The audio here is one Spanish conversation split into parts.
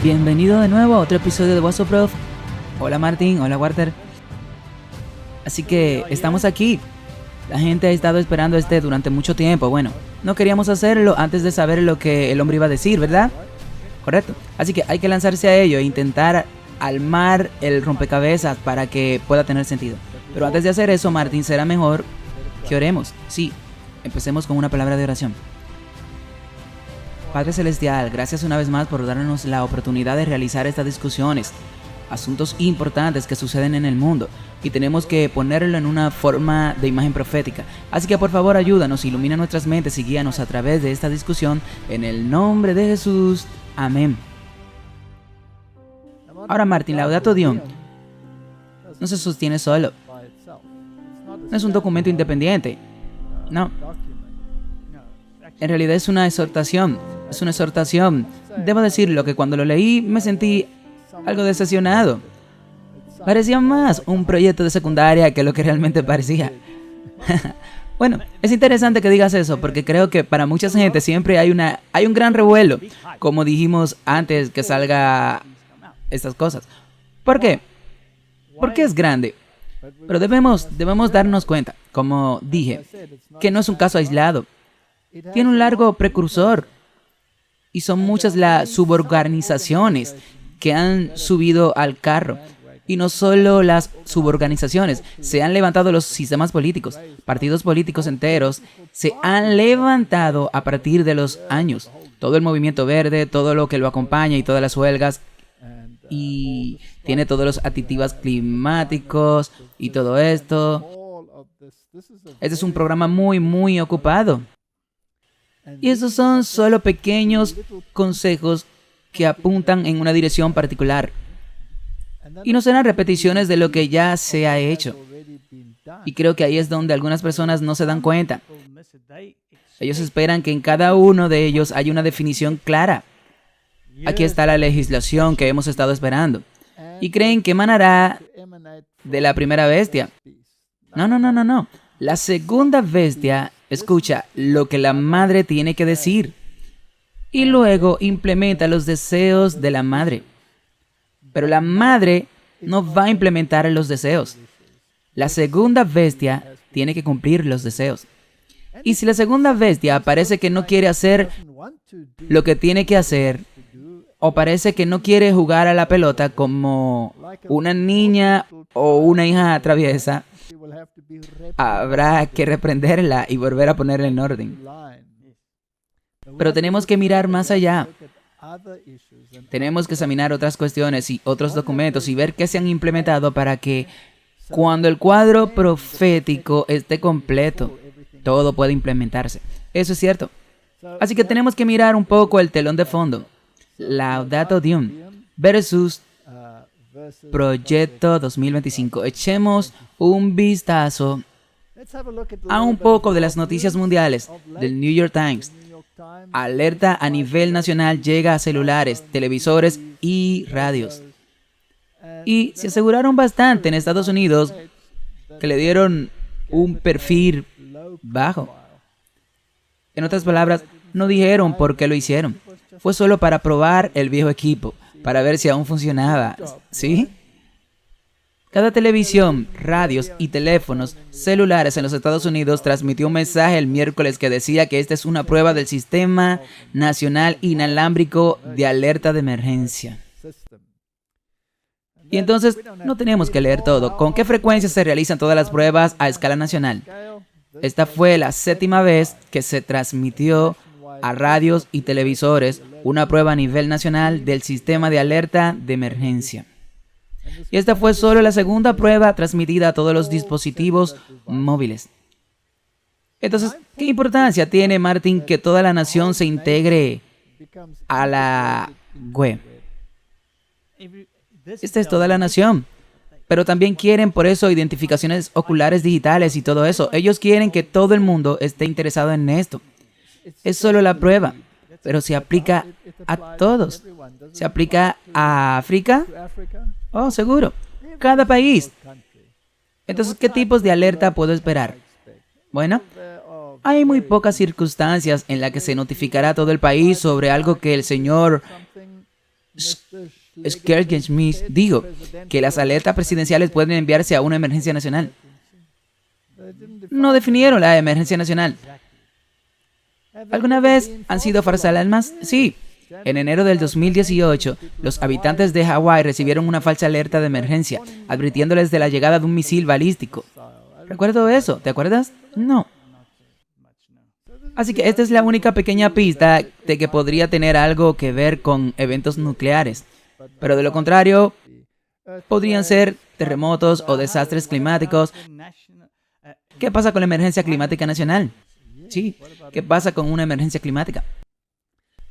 Bienvenido de nuevo a otro episodio de What's Up Prof. Hola Martín, hola Walter. Así que estamos aquí. La gente ha estado esperando durante mucho tiempo. Bueno, no queríamos hacerlo antes de saber lo que el hombre iba a decir, ¿verdad? Correcto. Así que hay que lanzarse a ello e intentar armar el rompecabezas para que pueda tener sentido. Pero antes de hacer eso, Martín, será mejor que oremos. Sí, empecemos con una palabra de oración. Padre Celestial, gracias una vez más por darnos la oportunidad de realizar estas discusiones, asuntos importantes que suceden en el mundo, y tenemos que ponerlo en una forma de imagen profética. Así que por favor ayúdanos, ilumina nuestras mentes y guíanos a través de esta discusión, en el nombre de Jesús. Amén. Ahora Martín, Laudato Dios no se sostiene solo. No es un documento independiente. No. En realidad es una exhortación. Es una exhortación. Debo decirlo que cuando lo leí me sentí algo decepcionado. Parecía más un proyecto de secundaria que lo que realmente parecía. Bueno, es interesante que digas eso porque creo que para mucha gente siempre hay un gran revuelo, como dijimos antes que salga estas cosas. ¿Por qué? Porque es grande. Pero debemos darnos cuenta, como dije, que no es un caso aislado. Tiene un largo precursor y son muchas las suborganizaciones que han subido al carro. Y no solo las suborganizaciones, se han levantado los sistemas políticos, partidos políticos enteros, se han levantado a partir de los años. Todo el movimiento verde, todo lo que lo acompaña y todas las huelgas, y tiene todos los aditivos climáticos y todo esto. Este es un programa muy ocupado. Y esos son solo pequeños consejos que apuntan en una dirección particular. Y no serán repeticiones de lo que ya se ha hecho. Y creo que ahí es donde algunas personas no se dan cuenta. Ellos esperan que en cada uno de ellos haya una definición clara. Aquí está la legislación que hemos estado esperando. Y creen que emanará de la primera bestia. No. La segunda bestia escucha lo que la madre tiene que decir. Y luego implementa los deseos de la madre. Pero la madre no va a implementar los deseos. La segunda bestia tiene que cumplir los deseos. Y si la segunda bestia parece que no quiere hacer lo que tiene que hacer, o parece que no quiere jugar a la pelota como una niña o una hija traviesa, habrá que reprenderla y volver a ponerla en orden. Pero tenemos que mirar más allá. Tenemos que examinar otras cuestiones y otros documentos y ver qué se han implementado para que cuando el cuadro profético esté completo, todo pueda implementarse. Eso es cierto. Así que tenemos que mirar un poco el telón de fondo. Laudato Deum versus Proyecto 2025. Echemos un vistazo a un poco de las noticias mundiales del New York Times. Alerta a nivel nacional llega a celulares, televisores y radios. Y se aseguraron bastante en Estados Unidos que le dieron un perfil bajo. En otras palabras, no dijeron por qué lo hicieron. Fue solo para probar el viejo equipo, para ver si aún funcionaba. ¿Sí? Cada televisión, radios y teléfonos celulares en los Estados Unidos transmitió un mensaje el miércoles que decía que esta es una prueba del Sistema Nacional Inalámbrico de Alerta de Emergencia. Y entonces, no tenemos que leer todo. ¿Con qué frecuencia se realizan todas las pruebas a escala nacional? Esta fue la 7ª vez que se transmitió a radios y televisores una prueba a nivel nacional del Sistema de Alerta de Emergencia. Y esta fue solo la 2ª prueba transmitida a todos los dispositivos móviles. Entonces, ¿qué importancia tiene, Martín, que toda la nación se integre a la web? Esta es toda la nación. Pero también quieren por eso identificaciones oculares digitales y todo eso. Ellos quieren que todo el mundo esté interesado en esto. Es solo la prueba, pero se aplica a todos. ¿Se aplica a África? Oh, seguro. Cada país. Entonces, ¿qué tipos de alerta puedo esperar? Bueno, hay muy pocas circunstancias en las que se notificará a todo el país sobre algo que el Señor Smith dijo que las alertas presidenciales pueden enviarse a una emergencia nacional. No definieron la emergencia nacional. ¿Alguna vez han sido falsalarmas? Sí. En enero del 2018, los habitantes de Hawái recibieron una falsa alerta de emergencia, advirtiéndoles de la llegada de un misil balístico. Recuerdo eso, ¿te acuerdas? No. Así que esta es la única pequeña pista de que podría tener algo que ver con eventos nucleares. Pero de lo contrario, podrían ser terremotos o desastres climáticos. ¿Qué pasa con la emergencia climática nacional? Sí, ¿qué pasa con una emergencia climática?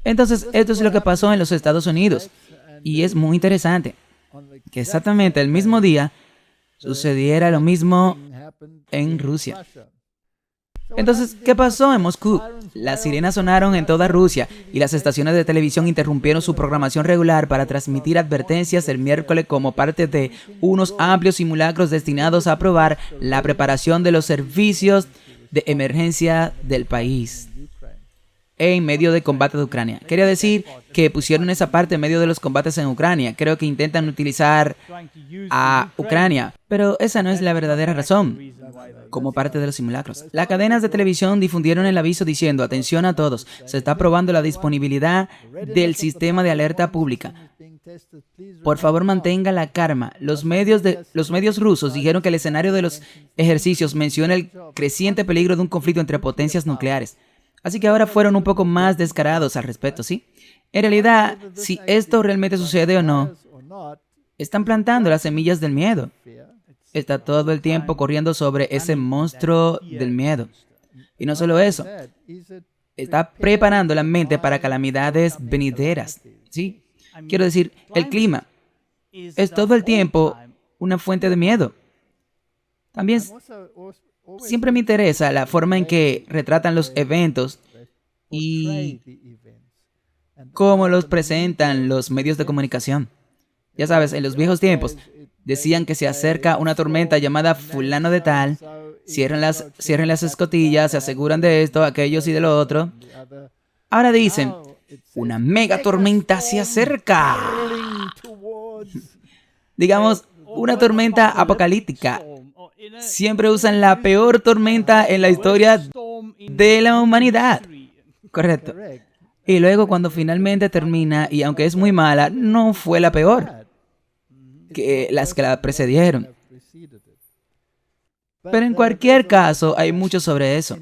Entonces, esto es lo que pasó en los Estados Unidos. Y es muy interesante que exactamente el mismo día sucediera lo mismo en Rusia. Entonces, ¿qué pasó en Moscú? Las sirenas sonaron en toda Rusia y las estaciones de televisión interrumpieron su programación regular para transmitir advertencias el miércoles como parte de unos amplios simulacros destinados a probar la preparación de los servicios de emergencia del país en medio del combate de Ucrania. Quería decir que pusieron esa parte en medio de los combates en Ucrania. Creo que intentan utilizar a Ucrania, pero esa no es la verdadera razón. Como parte de los simulacros, las cadenas de televisión difundieron el aviso diciendo: atención a todos, se está probando la disponibilidad del sistema de alerta pública. Por favor, mantenga la calma. Los medios rusos dijeron que el escenario de los ejercicios menciona el creciente peligro de un conflicto entre potencias nucleares. Así que ahora fueron un poco más descarados al respecto, ¿sí? En realidad, si esto realmente sucede o no, están plantando las semillas del miedo. Está todo el tiempo corriendo sobre ese monstruo del miedo. Y no solo eso, está preparando la mente para calamidades venideras, ¿sí? Quiero decir, el clima es todo el tiempo una fuente de miedo. También siempre me interesa la forma en que retratan los eventos y cómo los presentan los medios de comunicación. Ya sabes, en los viejos tiempos decían que se acerca una tormenta llamada fulano de tal, cierran las escotillas, se aseguran de esto, aquello y de lo otro. Ahora dicen, una mega tormenta se acerca. Digamos, una tormenta apocalíptica. Siempre usan la peor tormenta en la historia de la humanidad. Correcto. Y luego cuando finalmente termina, y aunque es muy mala, no fue la peor que las que la precedieron. Pero en cualquier caso, hay mucho sobre eso.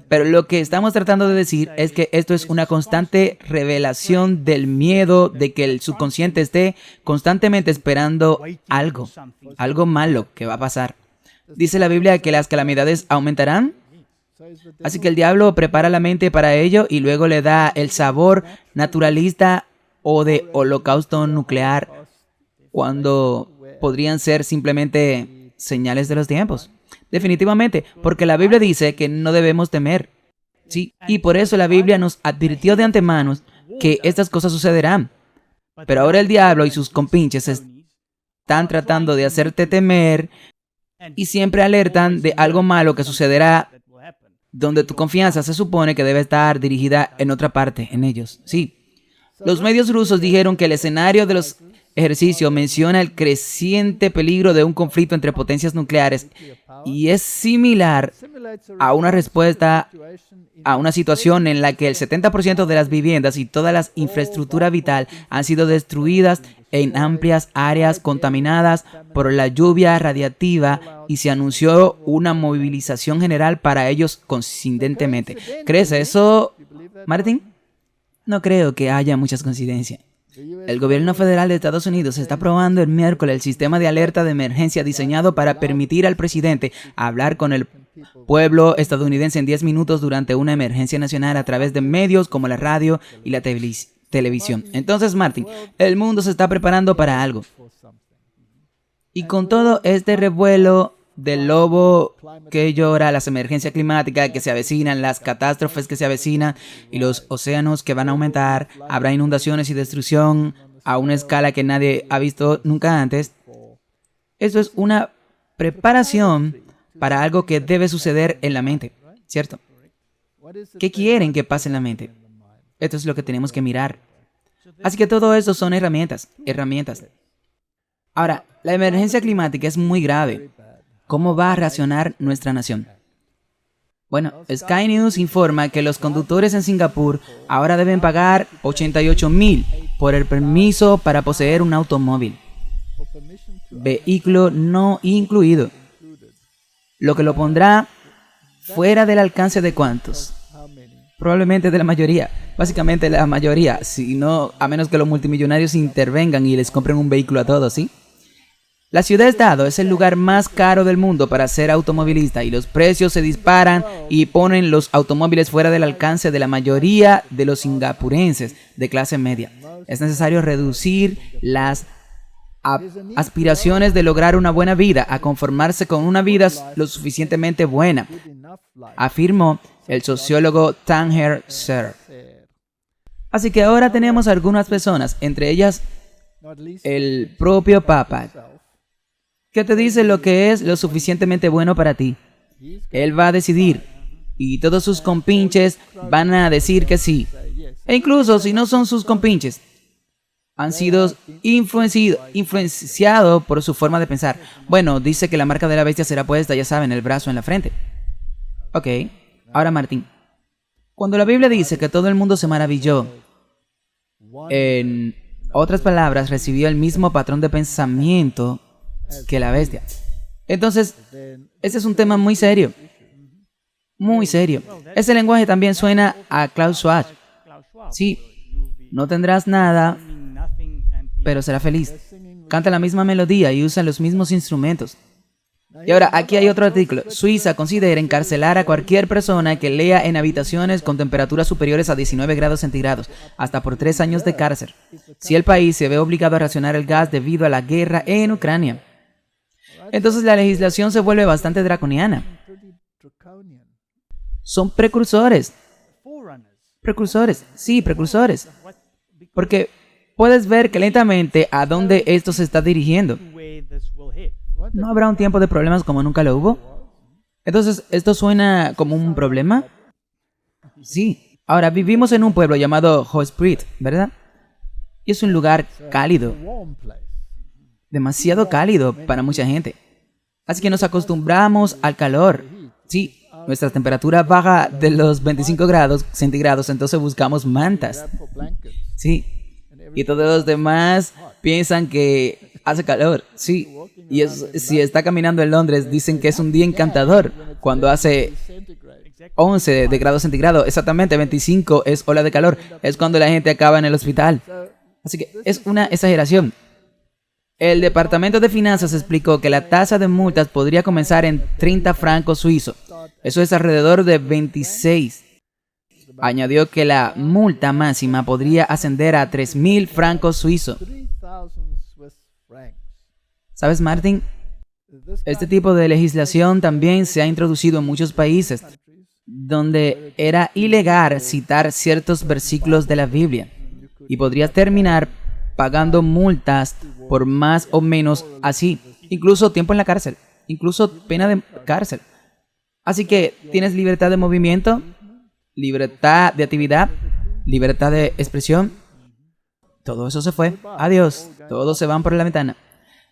Pero lo que estamos tratando de decir es que esto es una constante revelación del miedo de que el subconsciente esté constantemente esperando algo malo que va a pasar. Dice la Biblia que las calamidades aumentarán. Así que el diablo prepara la mente para ello y luego le da el sabor naturalista o de holocausto nuclear cuando podrían ser simplemente señales de los tiempos. Definitivamente, porque la Biblia dice que no debemos temer. Sí, y por eso la Biblia nos advirtió de antemano que estas cosas sucederán. Pero ahora el diablo y sus compinches están tratando de hacerte temer y siempre alertan de algo malo que sucederá donde tu confianza se supone que debe estar dirigida en otra parte, en ellos. Sí. Los medios rusos dijeron que el escenario de los ejercicios menciona el creciente peligro de un conflicto entre potencias nucleares y es similar a una respuesta a una situación en la que el 70% de las viviendas y toda la infraestructura vital han sido destruidas en amplias áreas contaminadas por la lluvia radiactiva y se anunció una movilización general para ellos coincidentemente. ¿Crees eso, Martín? No creo que haya muchas coincidencias. El gobierno federal de Estados Unidos está aprobando el miércoles el sistema de alerta de emergencia diseñado para permitir al presidente hablar con el pueblo estadounidense en 10 minutos durante una emergencia nacional a través de medios como la radio y la televisión. Entonces, Martín, el mundo se está preparando para algo. Y con todo este revuelo del lobo que llora, las emergencias climáticas que se avecinan, las catástrofes que se avecinan y los océanos que van a aumentar, habrá inundaciones y destrucción a una escala que nadie ha visto nunca antes. Esto es una preparación para algo que debe suceder en la mente, ¿cierto? ¿Qué quieren que pase en la mente? Esto es lo que tenemos que mirar. Así que todo eso son herramientas. Ahora, la emergencia climática es muy grave. ¿Cómo va a reaccionar nuestra nación? Bueno, Sky News informa que los conductores en Singapur ahora deben pagar 88,000 por el permiso para poseer un automóvil. Vehículo no incluido. Lo que lo pondrá fuera del alcance de ¿cuántos? Probablemente de la mayoría. Básicamente la mayoría, si no, a menos que los multimillonarios intervengan y les compren un vehículo a todos, ¿sí? La ciudad-estado es el lugar más caro del mundo para ser automovilista y los precios se disparan y ponen los automóviles fuera del alcance de la mayoría de los singapurenses de clase media. Es necesario reducir las aspiraciones de lograr una buena vida a conformarse con una vida lo suficientemente buena, afirmó el sociólogo Tanger Ser. Así que ahora tenemos algunas personas, entre ellas el propio Papa, que te dice lo que es lo suficientemente bueno para ti. Él va a decidir y todos sus compinches van a decir que sí. E incluso si no son sus compinches, han sido influenciados por su forma de pensar. Bueno, dice que la marca de la bestia será puesta, ya saben, el brazo en la frente. Ok, ahora Martín. Cuando la Biblia dice que todo el mundo se maravilló, en otras palabras, recibió el mismo patrón de pensamiento que la bestia. Entonces, este es un tema muy serio. Muy serio. Ese lenguaje también suena a Klaus Schwab. Sí, no tendrás nada, pero será feliz. Canta la misma melodía y usa los mismos instrumentos. Y ahora, aquí hay otro artículo. Suiza considera encarcelar a cualquier persona que lea en habitaciones con temperaturas superiores a 19 grados centígrados, hasta por 3 años de cárcel, si el país se ve obligado a racionar el gas debido a la guerra en Ucrania. Entonces la legislación se vuelve bastante draconiana. Son precursores. Precursores. Porque puedes ver que lentamente a dónde esto se está dirigiendo. ¿No habrá un tiempo de problemas como nunca lo hubo? Entonces, ¿esto suena como un problema? Sí. Ahora, vivimos en un pueblo llamado Hosprit, ¿verdad? Y es un lugar cálido. Demasiado cálido para mucha gente. Así que nos acostumbramos al calor. Sí, nuestra temperatura baja de los 25 grados centígrados, entonces buscamos mantas. Sí. Y todos los demás piensan que hace calor. Sí. Y si está caminando en Londres, dicen que es un día encantador cuando hace 11 de grados centígrados. Exactamente, 25 es ola de calor. Es cuando la gente acaba en el hospital. Así que es una exageración. El Departamento de Finanzas explicó que la tasa de multas podría comenzar en 30 francos suizos. Eso es alrededor de 26. Añadió que la multa máxima podría ascender a 3,000 francos suizos. ¿Sabes, Martin? Este tipo de legislación también se ha introducido en muchos países donde era ilegal citar ciertos versículos de la Biblia y podrías terminar pagando multas por más o menos así, incluso tiempo en la cárcel, incluso pena de cárcel. Así que tienes libertad de movimiento, libertad de actividad, libertad de expresión. Todo eso se fue. Adiós. Todos se van por la ventana.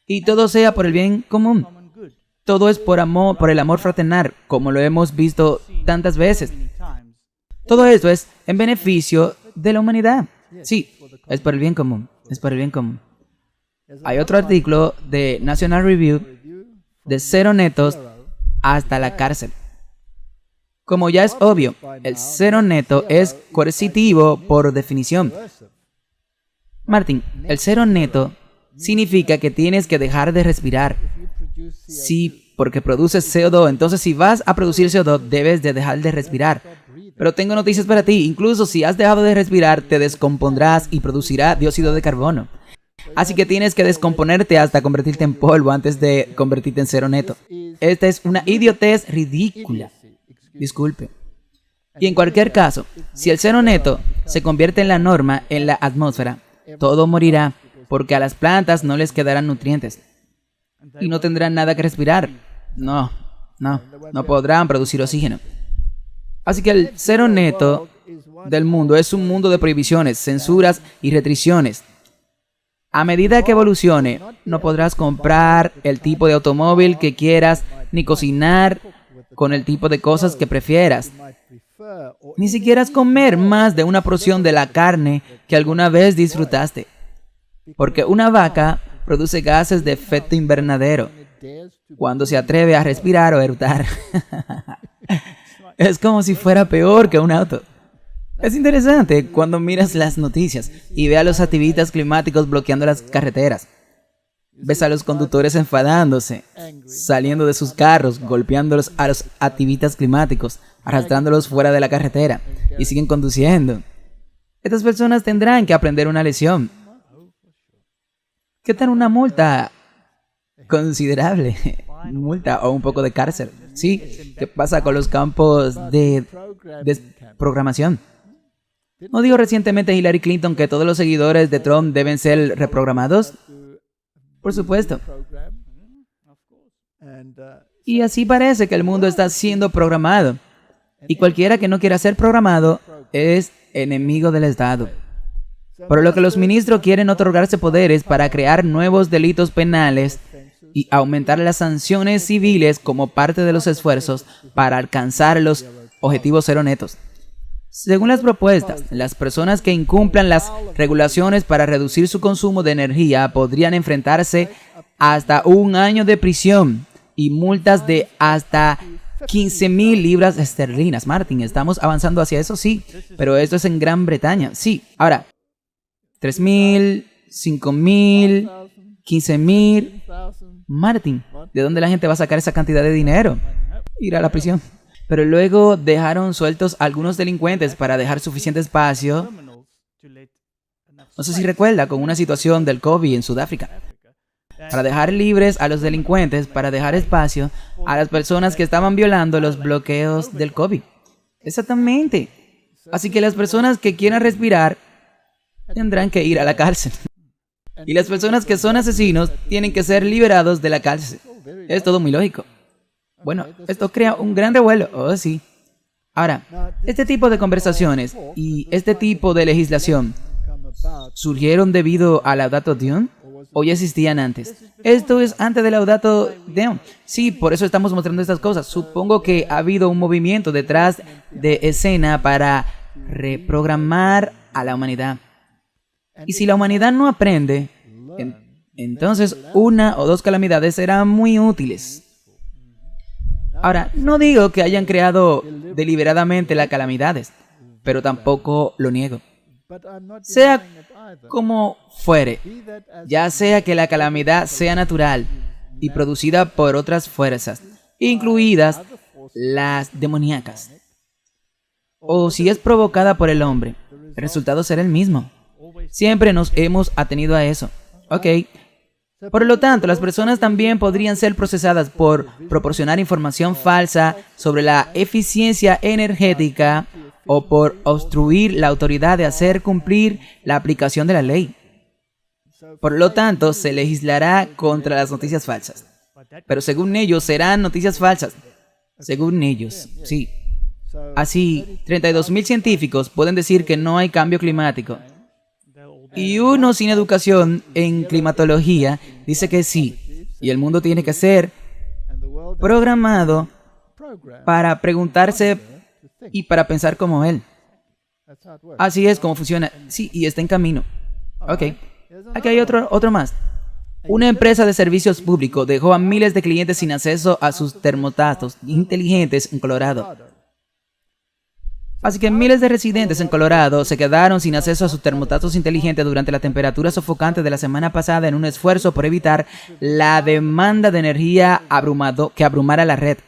Y todo sea por el bien común. Todo es por amor, por el amor fraternal, como lo hemos visto tantas veces. Todo esto es en beneficio de la humanidad. Sí, es por el bien común. Es por el bien común. Hay otro artículo de National Review de 0 netos hasta la cárcel. Como ya es obvio, el 0 neto es coercitivo por definición. Martín, el 0 neto significa que tienes que dejar de respirar. Sí, porque produces CO2. Entonces, si vas a producir CO2, debes de dejar de respirar. Pero tengo noticias para ti. Incluso si has dejado de respirar, te descompondrás y producirá dióxido de carbono. Así que tienes que descomponerte hasta convertirte en polvo antes de convertirte en 0 neto. Esta es una idiotez ridícula. Disculpe. Y en cualquier caso, si el 0 neto se convierte en la norma en la atmósfera, todo morirá, porque a las plantas no les quedarán nutrientes. Y no tendrán nada que respirar. No podrán producir oxígeno. Así que el 0 neto del mundo es un mundo de prohibiciones, censuras y restricciones. A medida que evolucione, no podrás comprar el tipo de automóvil que quieras, ni cocinar con el tipo de cosas que prefieras. Ni siquiera comer más de una porción de la carne que alguna vez disfrutaste. Porque una vaca produce gases de efecto invernadero cuando se atreve a respirar o eructar. Es como si fuera peor que un auto. Es interesante cuando miras las noticias y ves a los activistas climáticos bloqueando las carreteras. Ves a los conductores enfadándose, saliendo de sus carros, golpeándolos a los activistas climáticos, arrastrándolos fuera de la carretera y siguen conduciendo. Estas personas tendrán que aprender una lección. ¿Qué tal una multa considerable? Multa o un poco de cárcel. Sí, ¿qué pasa con los campos de programación? ¿No dijo recientemente Hillary Clinton que todos los seguidores de Trump deben ser reprogramados? Por supuesto. Y así parece que el mundo está siendo programado. Y cualquiera que no quiera ser programado es enemigo del Estado. Por lo que los ministros quieren otorgarse poderes para crear nuevos delitos penales y aumentar las sanciones civiles como parte de los esfuerzos para alcanzar los objetivos cero netos. Según las propuestas, las personas que incumplan las regulaciones para reducir su consumo de energía podrían enfrentarse hasta 1 año de prisión y multas de hasta 15,000 libras esterlinas. Martin, ¿estamos avanzando hacia eso? Sí, pero esto es en Gran Bretaña. Sí, ahora, 3,000, 5,000, 15,000. Martin, ¿de dónde la gente va a sacar esa cantidad de dinero? Ir a la prisión. Pero luego dejaron sueltos a algunos delincuentes para dejar suficiente espacio. No sé si recuerda, con una situación del COVID en Sudáfrica. Para dejar libres a los delincuentes, para dejar espacio a las personas que estaban violando los bloqueos del COVID. Exactamente. Así que las personas que quieran respirar tendrán que ir a la cárcel. Y las personas que son asesinos tienen que ser liberados de la cárcel. Es todo muy lógico. Bueno, esto crea un gran revuelo. Oh, sí. Ahora, este tipo de conversaciones y este tipo de legislación ¿surgieron debido a Laudato Deum o ya existían antes? Esto es antes de Laudato Deum. Sí, por eso estamos mostrando estas cosas. Supongo que ha habido un movimiento detrás de escena para reprogramar a la humanidad. Y si la humanidad no aprende, entonces 1 o 2 calamidades serán muy útiles. Ahora, no digo que hayan creado deliberadamente las calamidades, pero tampoco lo niego. Sea como fuere, ya sea que la calamidad sea natural y producida por otras fuerzas, incluidas las demoníacas, o si es provocada por el hombre, el resultado será el mismo. Siempre nos hemos atenido a eso. Ok. Por lo tanto, las personas también podrían ser procesadas por proporcionar información falsa sobre la eficiencia energética o por obstruir la autoridad de hacer cumplir la aplicación de la ley. Por lo tanto, se legislará contra las noticias falsas. Pero según ellos, serán noticias falsas. Según ellos, sí. Así, 32,000 científicos pueden decir que no hay cambio climático. Y uno sin educación en climatología dice que sí. Y el mundo tiene que ser programado para preguntarse y para pensar como él. Así es como funciona. Sí, y está en camino. Ok. Aquí hay otro más. Una empresa de servicios públicos dejó a miles de clientes sin acceso a sus termostatos inteligentes en Colorado. Así que miles de residentes en Colorado se quedaron sin acceso a sus termostatos inteligentes durante la temperatura sofocante de la semana pasada en un esfuerzo por evitar la demanda de energía que abrumara la red.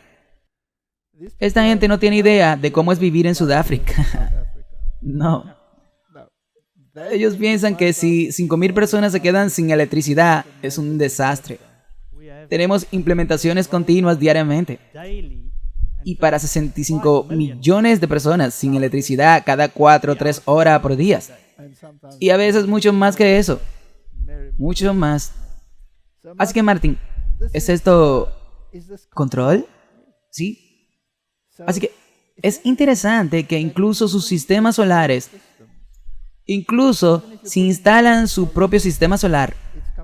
Esta gente no tiene idea de cómo es vivir en Sudáfrica. No. Ellos piensan que si 5,000 personas se quedan sin electricidad, es un desastre. Tenemos implementaciones continuas diariamente. Y para 65 millones de personas sin electricidad cada 4 o 3 horas por día. Y a veces mucho más que eso. Mucho más. Así que Martin, ¿es esto control? ¿Sí? Así que Es interesante que incluso sus sistemas solares, incluso si instalan su propio sistema solar,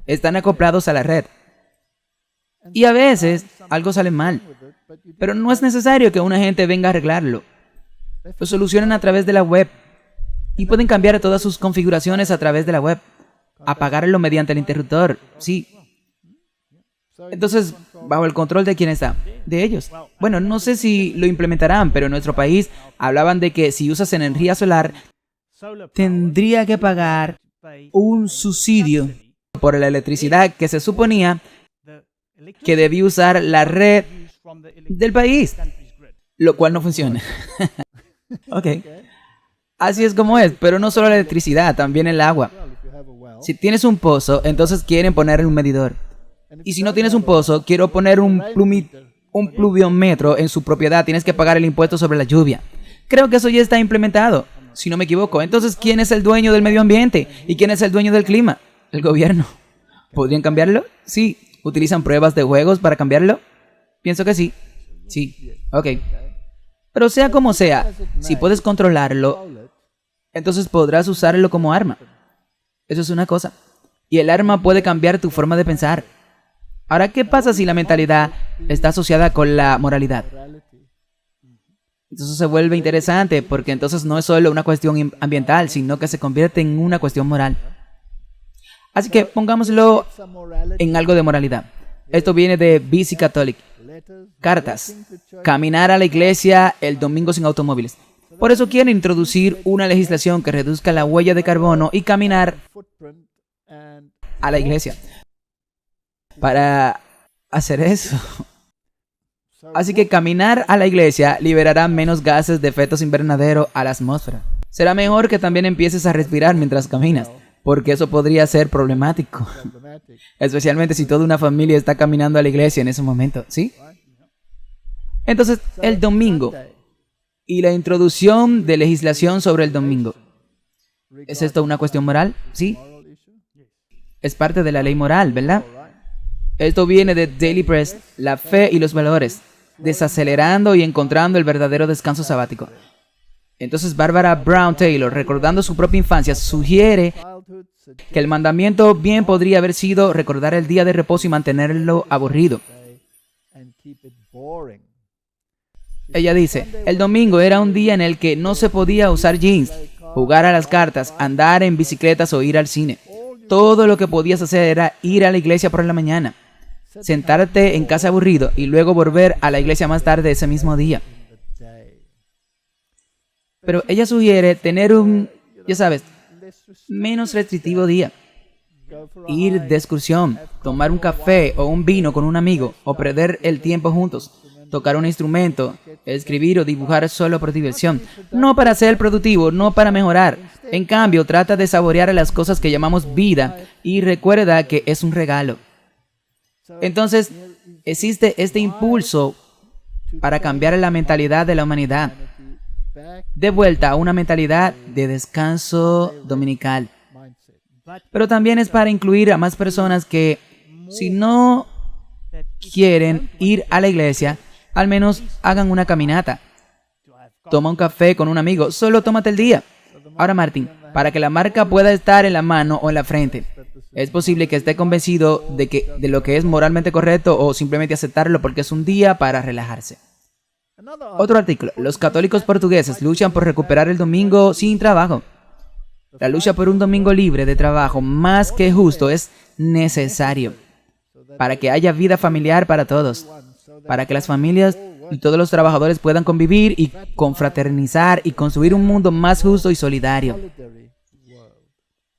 están acoplados a la red. Y a veces algo sale mal, pero no es necesario que una gente venga a arreglarlo. Lo solucionan a través de la web y pueden cambiar todas sus configuraciones a través de la web, apagarlo mediante el interruptor, sí. Entonces, bajo el control de quién está, de ellos. Bueno, no sé si lo implementarán, pero en nuestro país hablaban de que si usas energía solar, tendría que pagar un subsidio por la electricidad que se suponía que debía usar la red del país, lo cual no funciona. Ok. Así es como es, pero no solo la electricidad, también el agua. Si tienes un pozo, entonces quieren poner un medidor. Y si no tienes un pozo, quiero poner un pluviometro en su propiedad, tienes que pagar el impuesto sobre la lluvia. Creo que eso ya está implementado, si no me equivoco. Entonces, ¿quién es el dueño del medio ambiente? ¿Y quién es el dueño del clima? El gobierno. ¿Podrían cambiarlo? Sí. ¿Utilizan pruebas de juegos para cambiarlo? Pienso que sí. Sí. Ok. Pero sea como sea, si puedes controlarlo, entonces podrás usarlo como arma. Eso es una cosa. Y el arma puede cambiar tu forma de pensar. Ahora, ¿qué pasa si la mentalidad está asociada con la moralidad? Entonces se vuelve interesante, porque entonces no es solo una cuestión ambiental, sino que se convierte en una cuestión moral. Así que pongámoslo en algo de moralidad. Esto viene de BC Catholic. Cartas. Caminar a la iglesia el domingo sin automóviles. Por eso quieren introducir una legislación que reduzca la huella de carbono y caminar a la iglesia. Para hacer eso. Así que caminar a la iglesia liberará menos gases de efecto invernadero a la atmósfera. Será mejor que también empieces a respirar mientras caminas, porque eso podría ser problemático. Especialmente si toda una familia está caminando a la iglesia en ese momento, ¿sí? Entonces, el domingo y la introducción de legislación sobre el domingo. ¿Es esto una cuestión moral? Sí. Es parte de la ley moral, ¿verdad? Esto viene de Daily Press, la fe y los valores, desacelerando y encontrando el verdadero descanso sabático. Entonces Barbara Brown Taylor, recordando su propia infancia, sugiere que el mandamiento bien podría haber sido recordar el día de reposo y mantenerlo aburrido. Ella dice, el domingo era un día en el que no se podía usar jeans, jugar a las cartas, andar en bicicletas o ir al cine. Todo lo que podías hacer era ir a la iglesia por la mañana, sentarte en casa aburrido y luego volver a la iglesia más tarde ese mismo día. Pero ella sugiere tener un, ya sabes, menos restrictivo día. Ir de excursión, tomar un café o un vino con un amigo o perder el tiempo juntos. Tocar un instrumento, escribir o dibujar solo por diversión. No para ser productivo, no para mejorar. En cambio, trata de saborear las cosas que llamamos vida y recuerda que es un regalo. Entonces, existe este impulso para cambiar la mentalidad de la humanidad. De vuelta a una mentalidad de descanso dominical. Pero también es para incluir a más personas que, si no quieren ir a la iglesia, al menos hagan una caminata. Toma un café con un amigo, solo tómate el día. Ahora, Martin, para que la marca pueda estar en la mano o en la frente, es posible que esté convencido de lo que es moralmente correcto o simplemente aceptarlo porque es un día para relajarse. Otro artículo. Los católicos portugueses luchan por recuperar el domingo sin trabajo. La lucha por un domingo libre de trabajo más que justo es necesario para que haya vida familiar para todos, para que las familias y todos los trabajadores puedan convivir y confraternizar y construir un mundo más justo y solidario,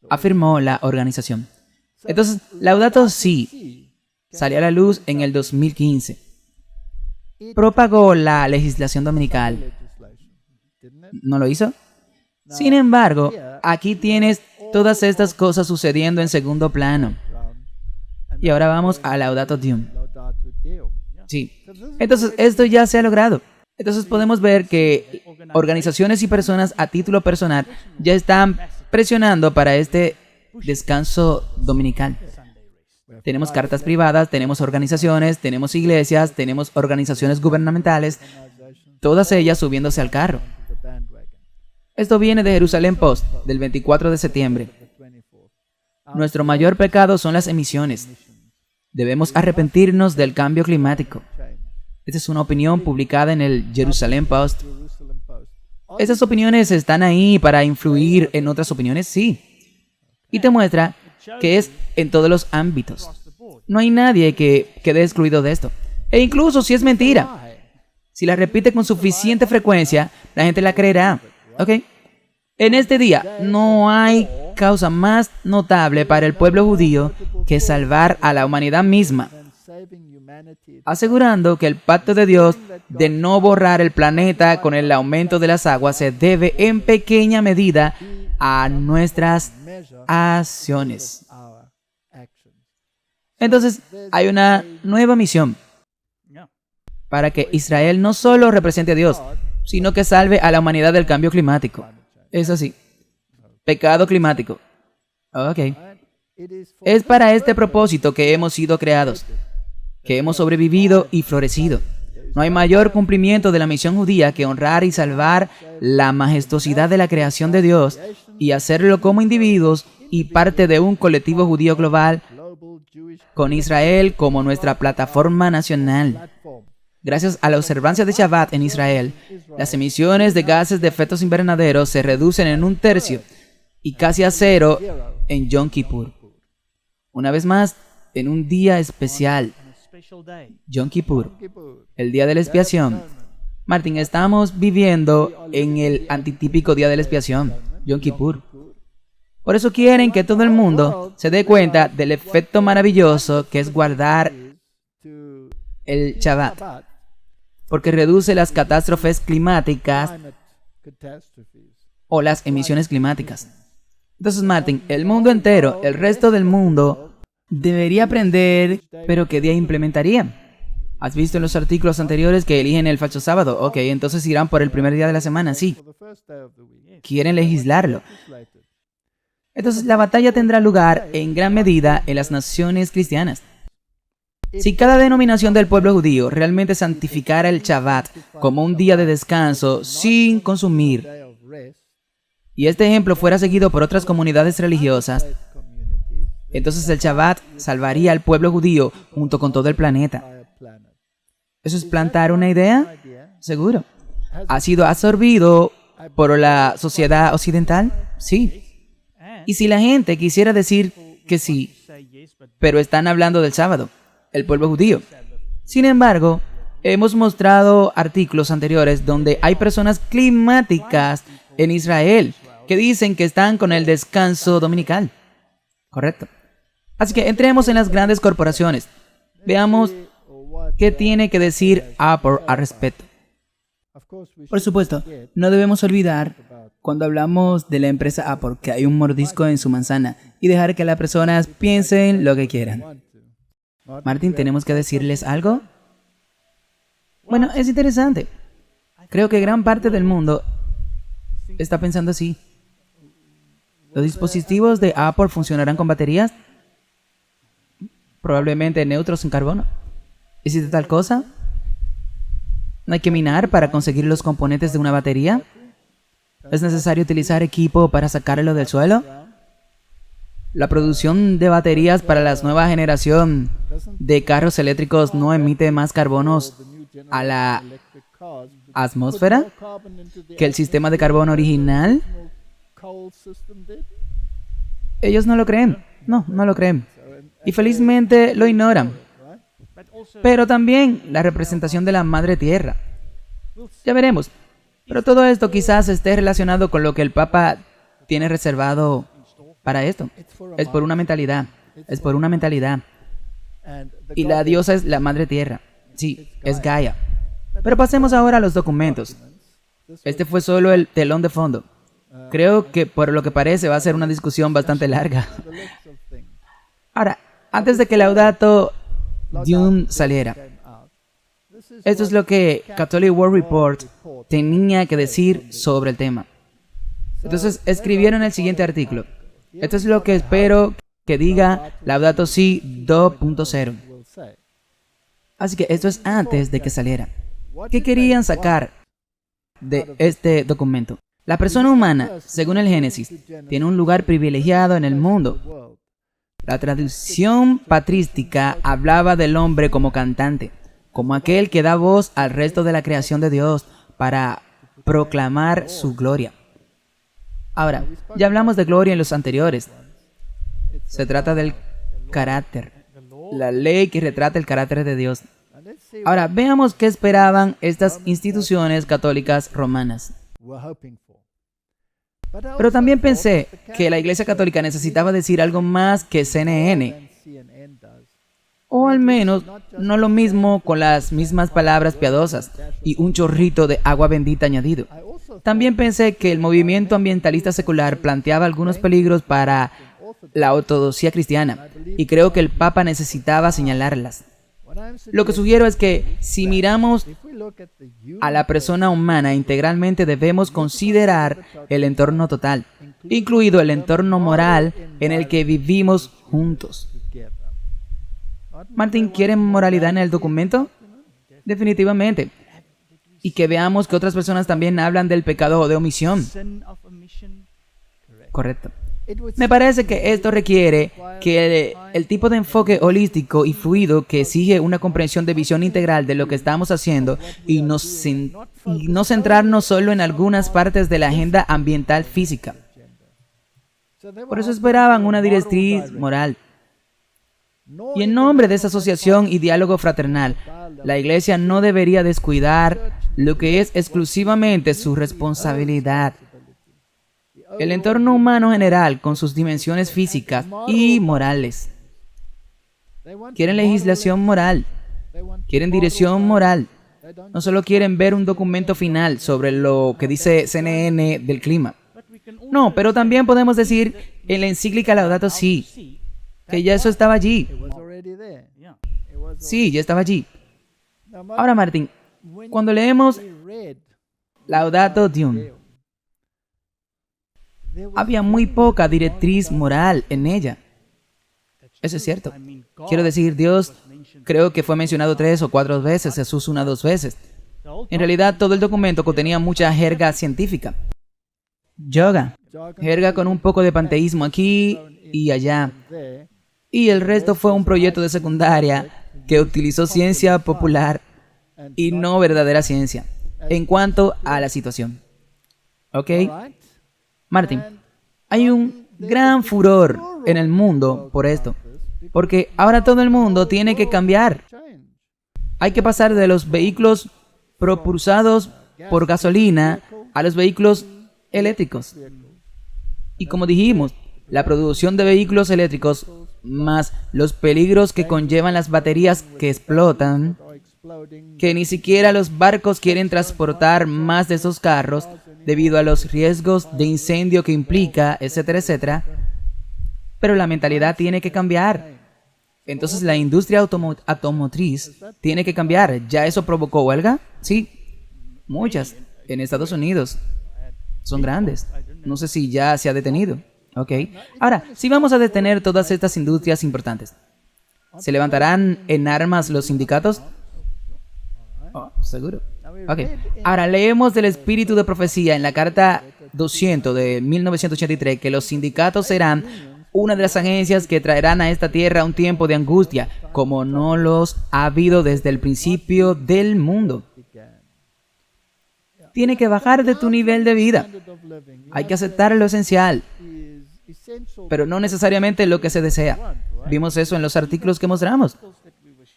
afirmó la organización. Entonces, Laudato Si salió a la luz en el 2015. Propagó la legislación dominical. ¿No lo hizo? Sin embargo, aquí tienes todas estas cosas sucediendo en segundo plano. Y ahora vamos a Laudato Deum. Sí. Entonces, esto ya se ha logrado. Entonces podemos ver que organizaciones y personas a título personal ya están presionando para este descanso dominical. Tenemos cartas privadas, tenemos organizaciones, tenemos iglesias, tenemos organizaciones gubernamentales todas ellas subiéndose al carro. Esto viene de Jerusalén Post, del 24 de septiembre. Nuestro mayor pecado son las emisiones. Debemos arrepentirnos del cambio climático. Esta es una opinión publicada en el Jerusalem Post. ¿Esas opiniones están ahí para influir en otras opiniones? Sí. Y te muestra que es en todos los ámbitos. No hay nadie que quede excluido de esto. E incluso si es mentira, si la repite con suficiente frecuencia, la gente la creerá. ¿Ok? En este día no hay causa más notable para el pueblo judío que salvar a la humanidad misma, asegurando que el pacto de Dios de no borrar el planeta con el aumento de las aguas se debe en pequeña medida a nuestras acciones. Entonces, hay una nueva misión para que Israel no solo represente a Dios, sino que salve a la humanidad del cambio climático. Es así. Pecado climático. Ok. Es para este propósito que hemos sido creados, que hemos sobrevivido y florecido. No hay mayor cumplimiento de la misión judía que honrar y salvar la majestuosidad de la creación de Dios y hacerlo como individuos y parte de un colectivo judío global con Israel como nuestra plataforma nacional. Gracias a la observancia de Shabbat en Israel, las emisiones de gases de efectos invernaderos se reducen en 1/3 y casi a 0 en Yom Kippur. Una vez más, en un día especial, Yom Kippur, el día de la expiación. Martín, estamos viviendo en el antitípico día de la expiación, Yom Kippur. Por eso quieren que todo el mundo se dé cuenta del efecto maravilloso que es guardar el Shabbat, porque reduce las catástrofes climáticas o las emisiones climáticas. Entonces, Martín, el mundo entero, el resto del mundo, debería aprender, pero ¿qué día implementaría? ¿Has visto en los artículos anteriores que eligen el falso sábado? Ok, entonces irán por el primer día de la semana, sí. Quieren legislarlo. Entonces, la batalla tendrá lugar en gran medida en las naciones cristianas. Si cada denominación del pueblo judío realmente santificara el Shabbat como un día de descanso sin consumir, y este ejemplo fuera seguido por otras comunidades religiosas, entonces el Shabbat salvaría al pueblo judío junto con todo el planeta. ¿Eso es plantar una idea? Seguro. ¿Ha sido absorbido por la sociedad occidental? Sí. Y si la gente quisiera decir que sí, pero están hablando del sábado, el pueblo judío. Sin embargo, hemos mostrado artículos anteriores donde hay personas climáticas en Israel que dicen que están con el descanso dominical. Correcto. Así que entremos en las grandes corporaciones. Veamos qué tiene que decir Apple al respecto. Por supuesto, no debemos olvidar cuando hablamos de la empresa Apple que hay un mordisco en su manzana y dejar que las personas piensen lo que quieran. Martín, ¿tenemos que decirles algo? Bueno, es interesante. Creo que gran parte del mundo está pensando así. ¿Los dispositivos de Apple funcionarán con baterías? Probablemente neutros en carbono. ¿Existe tal cosa? ¿No hay que minar para conseguir los componentes de una batería? ¿Es necesario utilizar equipo para sacarlo del suelo? La producción de baterías para la nueva generación de carros eléctricos no emite más carbonos a la atmósfera que el sistema de carbono original. Ellos no lo creen. No lo creen. Y felizmente lo ignoran. Pero también la representación de la Madre Tierra. Ya veremos. Pero todo esto quizás esté relacionado con lo que el Papa tiene reservado para esto. Es por una mentalidad. Es por una mentalidad. Y la diosa es la Madre Tierra. Sí, es Gaia. Pero pasemos ahora a los documentos. Este fue solo el telón de fondo. Creo que por lo que parece va a ser una discusión bastante larga. Ahora, antes de que Laudato Deum saliera, esto es lo que Catholic World Report tenía que decir sobre el tema. Entonces escribieron el siguiente artículo. Esto es lo que espero que diga Laudato Si 2.0. Así que esto es antes de que saliera. ¿Qué querían sacar? de este documento. La persona humana, según el Génesis, tiene un lugar privilegiado en el mundo. La tradición patrística hablaba del hombre como cantante, como aquel que da voz al resto de la creación de Dios para proclamar su gloria. Ahora, ya hablamos de gloria en los anteriores. Se trata del carácter, la ley que retrata el carácter de Dios. Ahora, veamos qué esperaban estas instituciones católicas romanas. Pero también pensé que la Iglesia Católica necesitaba decir algo más que CNN, o al menos no lo mismo con las mismas palabras piadosas y un chorrito de agua bendita añadido. También pensé que el movimiento ambientalista secular planteaba algunos peligros para la ortodoxia cristiana, y creo que el Papa necesitaba señalarlas. Lo que sugiero es que si miramos a la persona humana integralmente, debemos considerar el entorno total, incluido el entorno moral en el que vivimos juntos. Martín, ¿quiere moralidad en el documento? Definitivamente. Y que veamos que otras personas también hablan del pecado de omisión. Correcto. Me parece que esto requiere que el tipo de enfoque holístico y fluido que exige una comprensión de visión integral de lo que estamos haciendo y no centrarnos solo en algunas partes de la agenda ambiental física. Por eso esperaban una directriz moral. Y en nombre de esa asociación y diálogo fraternal, la Iglesia no debería descuidar lo que es exclusivamente su responsabilidad. El entorno humano general con sus dimensiones físicas y morales. Quieren legislación moral, quieren dirección moral. No solo quieren ver un documento final sobre lo que dice CNN del clima. No, pero también podemos decir en la encíclica Laudato Si, que ya eso estaba allí. Sí, ya estaba allí. Ahora, Martín, cuando leemos Laudato Deum, había muy poca directriz moral en ella. Eso es cierto. Quiero decir, Dios creo que fue mencionado 3 o 4 veces, Jesús 1 o 2 veces. En realidad, todo el documento contenía mucha jerga científica. Yoga, jerga con un poco de panteísmo aquí y allá. Y el resto fue un proyecto de secundaria que utilizó ciencia popular y no verdadera ciencia en cuanto a la situación. ¿Ok? Martín, hay un gran furor en el mundo por esto, porque ahora todo el mundo tiene que cambiar. Hay que pasar de los vehículos propulsados por gasolina a los vehículos eléctricos. Y como dijimos, la producción de vehículos eléctricos más los peligros que conllevan las baterías que explotan, que ni siquiera los barcos quieren transportar más de esos carros debido a los riesgos de incendio que implica, etcétera, etcétera. Pero la mentalidad tiene que cambiar. Entonces la industria automotriz tiene que cambiar. ¿Ya eso provocó huelga? Sí, muchas. En Estados Unidos. Son grandes. No sé si ya se ha detenido. Ok. Ahora, si vamos a detener todas estas industrias importantes, ¿se levantarán en armas los sindicatos? Oh, seguro. Ok. Ahora leemos del espíritu de profecía en la carta 200 de 1983 que los sindicatos serán una de las agencias que traerán a esta tierra un tiempo de angustia, como no los ha habido desde el principio del mundo. Tiene que bajar de tu nivel de vida. Hay que aceptar lo esencial, pero no necesariamente lo que se desea. Vimos eso en los artículos que mostramos.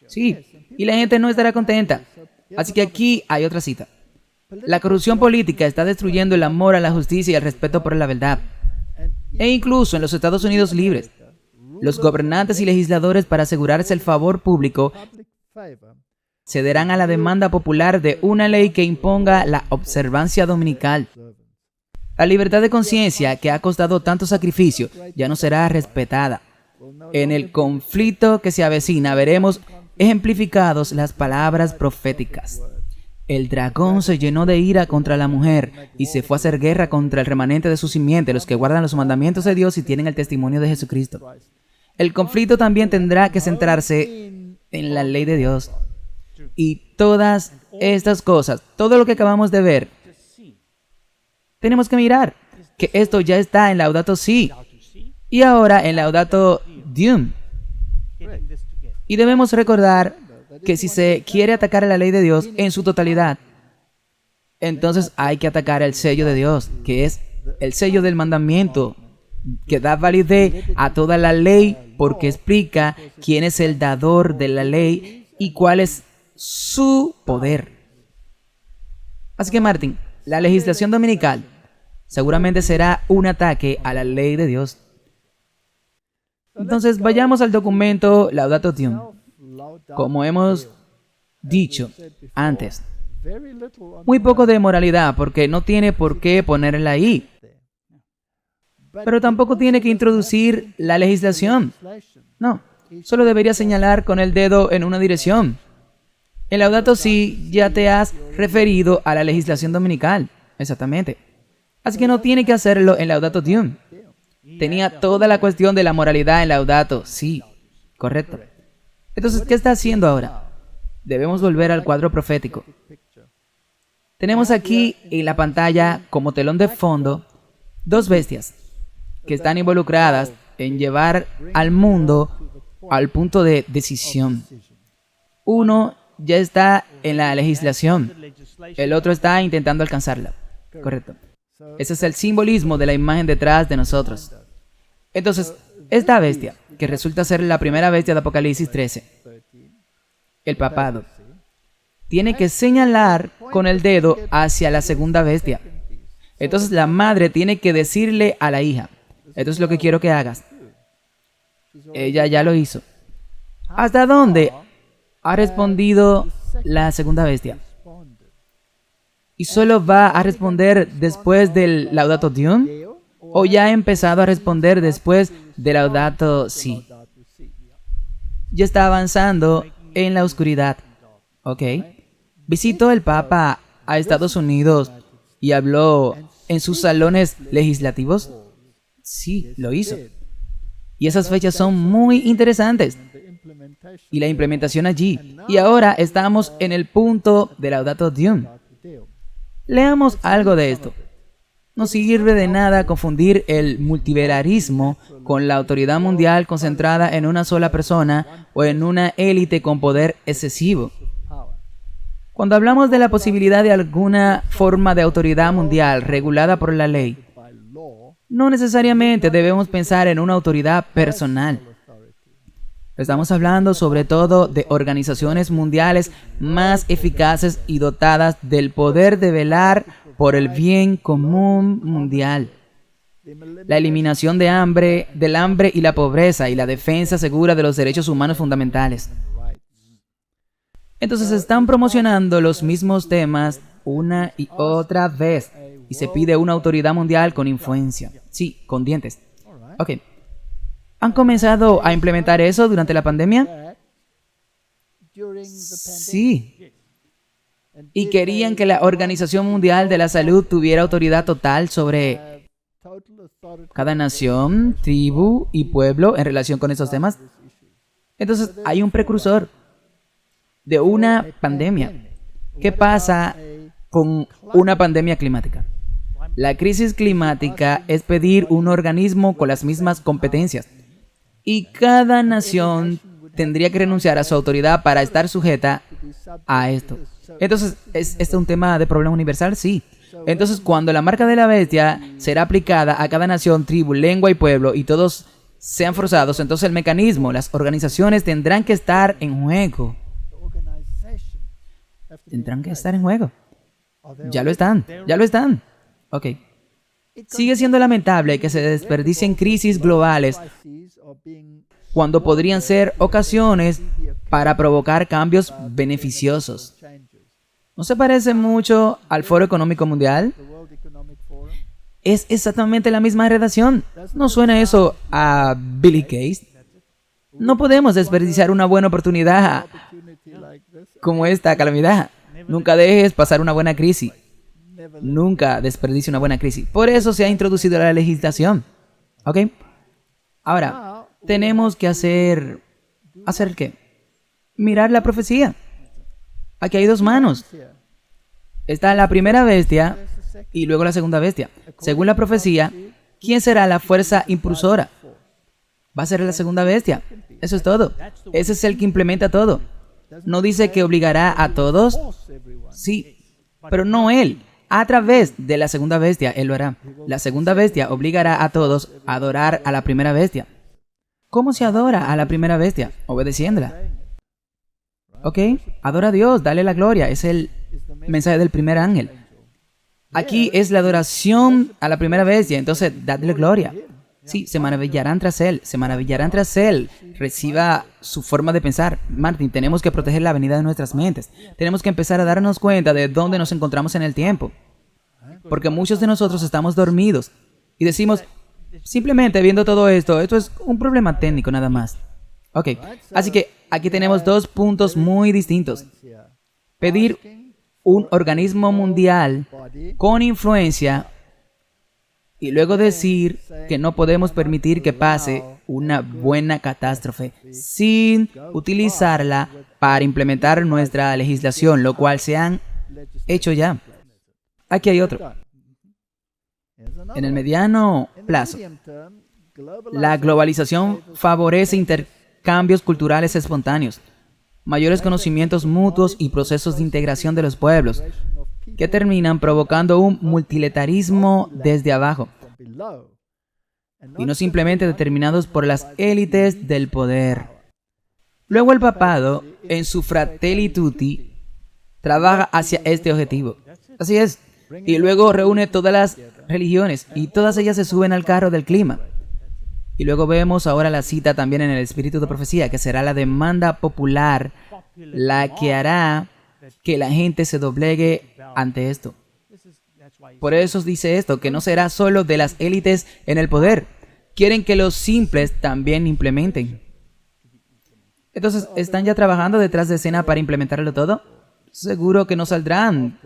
Sí, y la gente no estará contenta. Así que aquí hay otra cita. La corrupción política está destruyendo el amor a la justicia y el respeto por la verdad. E incluso en los Estados Unidos libres, los gobernantes y legisladores, para asegurarse el favor público, cederán a la demanda popular de una ley que imponga la observancia dominical. La libertad de conciencia, que ha costado tanto sacrificio, ya no será respetada. En el conflicto que se avecina veremos ejemplificados las palabras proféticas. El dragón se llenó de ira contra la mujer y se fue a hacer guerra contra el remanente de su simiente, los que guardan los mandamientos de Dios y tienen el testimonio de Jesucristo. El conflicto también tendrá que centrarse en la ley de Dios. Y todas estas cosas, todo lo que acabamos de ver, tenemos que mirar que esto ya está en Laudato Si y ahora en Laudato Deum. Y debemos recordar que si se quiere atacar a la ley de Dios en su totalidad, entonces hay que atacar el sello de Dios, que es el sello del mandamiento, que da validez a toda la ley porque explica quién es el dador de la ley y cuál es su poder. Así que, Martín, la legislación dominical seguramente será un ataque a la ley de Dios. Entonces, vayamos al documento Laudato Deum. Como hemos dicho antes, muy poco de moralidad porque no tiene por qué ponerla ahí. Pero tampoco tiene que introducir la legislación. No, solo debería señalar con el dedo en una dirección. En Laudato Si ya te has referido a la legislación dominical. Exactamente. Así que no tiene que hacerlo en Laudato Deum. Tenía toda la cuestión de la moralidad en Laudato Si. Correcto. Entonces, ¿qué está haciendo ahora? Debemos volver al cuadro profético. Tenemos aquí en la pantalla como telón de fondo dos bestias que están involucradas en llevar al mundo al punto de decisión. Uno ya está en la legislación, el otro está intentando alcanzarla. Correcto. Ese es el simbolismo de la imagen detrás de nosotros. Entonces, esta bestia, que resulta ser la primera bestia de Apocalipsis 13, el papado, tiene que señalar con el dedo hacia la segunda bestia. Entonces la madre tiene que decirle a la hija, esto es lo que quiero que hagas. Ella ya lo hizo. ¿Hasta dónde ha respondido la segunda bestia? ¿Y solo va a responder después del Laudato Deum? ¿O ya ha empezado a responder después del Laudato Si? Ya está avanzando en la oscuridad. ¿Ok? ¿Visitó el Papa a Estados Unidos y habló en sus salones legislativos? Sí, lo hizo. Y esas fechas son muy interesantes. Y la implementación allí. Y ahora estamos en el punto de Laudato Deum. Leamos algo de esto. No sirve de nada confundir el multiversalismo con la autoridad mundial concentrada en una sola persona o en una élite con poder excesivo. Cuando hablamos de la posibilidad de alguna forma de autoridad mundial regulada por la ley, no necesariamente debemos pensar en una autoridad personal. Estamos hablando sobre todo de organizaciones mundiales más eficaces y dotadas del poder de velar por el bien común mundial. La eliminación del hambre y la pobreza y la defensa segura de los derechos humanos fundamentales. Entonces están promocionando los mismos temas una y otra vez y se pide una autoridad mundial con influencia. Sí, con dientes. Ok. ¿Han comenzado a implementar eso durante la pandemia? Sí. Y querían que la Organización Mundial de la Salud tuviera autoridad total sobre cada nación, tribu y pueblo en relación con esos temas. Entonces hay un precursor de una pandemia. ¿Qué pasa con una pandemia climática? La crisis climática es pedir un organismo con las mismas competencias. Y cada nación tendría que renunciar a su autoridad para estar sujeta a esto. Entonces, ¿es este un tema de problema universal? Sí. Entonces, cuando la marca de la bestia será aplicada a cada nación, tribu, lengua y pueblo, y todos sean forzados, entonces el mecanismo, las organizaciones tendrán que estar en juego. Tendrán que estar en juego. Ya lo están, ya lo están. Ok. Sigue siendo lamentable que se desperdicien crisis globales cuando podrían ser ocasiones para provocar cambios beneficiosos. ¿No se parece mucho al Foro Económico Mundial? Es exactamente la misma redacción. ¿No suena eso a Billy Gates? No podemos desperdiciar una buena oportunidad como esta calamidad. Nunca dejes pasar una buena crisis. Nunca desperdicie una buena crisis. Por eso se ha introducido la legislación. ¿Ok? Ahora, tenemos que hacer qué? Mirar la profecía. Aquí hay dos manos. Está la primera bestia y luego la segunda bestia. Según la profecía, ¿quién será la fuerza impulsora? Va a ser la segunda bestia. Eso es todo. Ese es el que implementa todo. ¿No dice que obligará a todos? Sí, pero no él. A través de la segunda bestia, él lo hará. La segunda bestia obligará a todos a adorar a la primera bestia. ¿Cómo se adora a la primera bestia? Obedeciéndola. ¿Ok? Adora a Dios, dale la gloria. Es el mensaje del primer ángel. Aquí es la adoración a la primera bestia, entonces dadle gloria. Sí, se maravillarán tras él, se maravillarán tras él. Reciba su forma de pensar. Martin, tenemos que proteger la venida de nuestras mentes. Tenemos que empezar a darnos cuenta de dónde nos encontramos en el tiempo. Porque muchos de nosotros estamos dormidos y decimos, simplemente viendo todo esto es un problema técnico nada más. Ok, así que aquí tenemos dos puntos muy distintos. Pedir un organismo mundial con influencia y luego decir que no podemos permitir que pase una buena catástrofe sin utilizarla para implementar nuestra legislación, lo cual se han hecho ya. Aquí hay otro. En el mediano plazo, la globalización favorece intercambios culturales espontáneos, mayores conocimientos mutuos y procesos de integración de los pueblos, que terminan provocando un multilateralismo desde abajo, y no simplemente determinados por las élites del poder. Luego el papado, en su Fratelli Tutti, trabaja hacia este objetivo. Así es. Y luego reúne todas las religiones y todas ellas se suben al carro del clima. Y luego vemos ahora la cita también en el espíritu de profecía, que será la demanda popular la que hará que la gente se doblegue ante esto. Por eso dice esto, que no será solo de las élites en el poder. Quieren que los simples también implementen. Entonces, ¿están ya trabajando detrás de escena para implementarlo todo? Seguro que no saldrán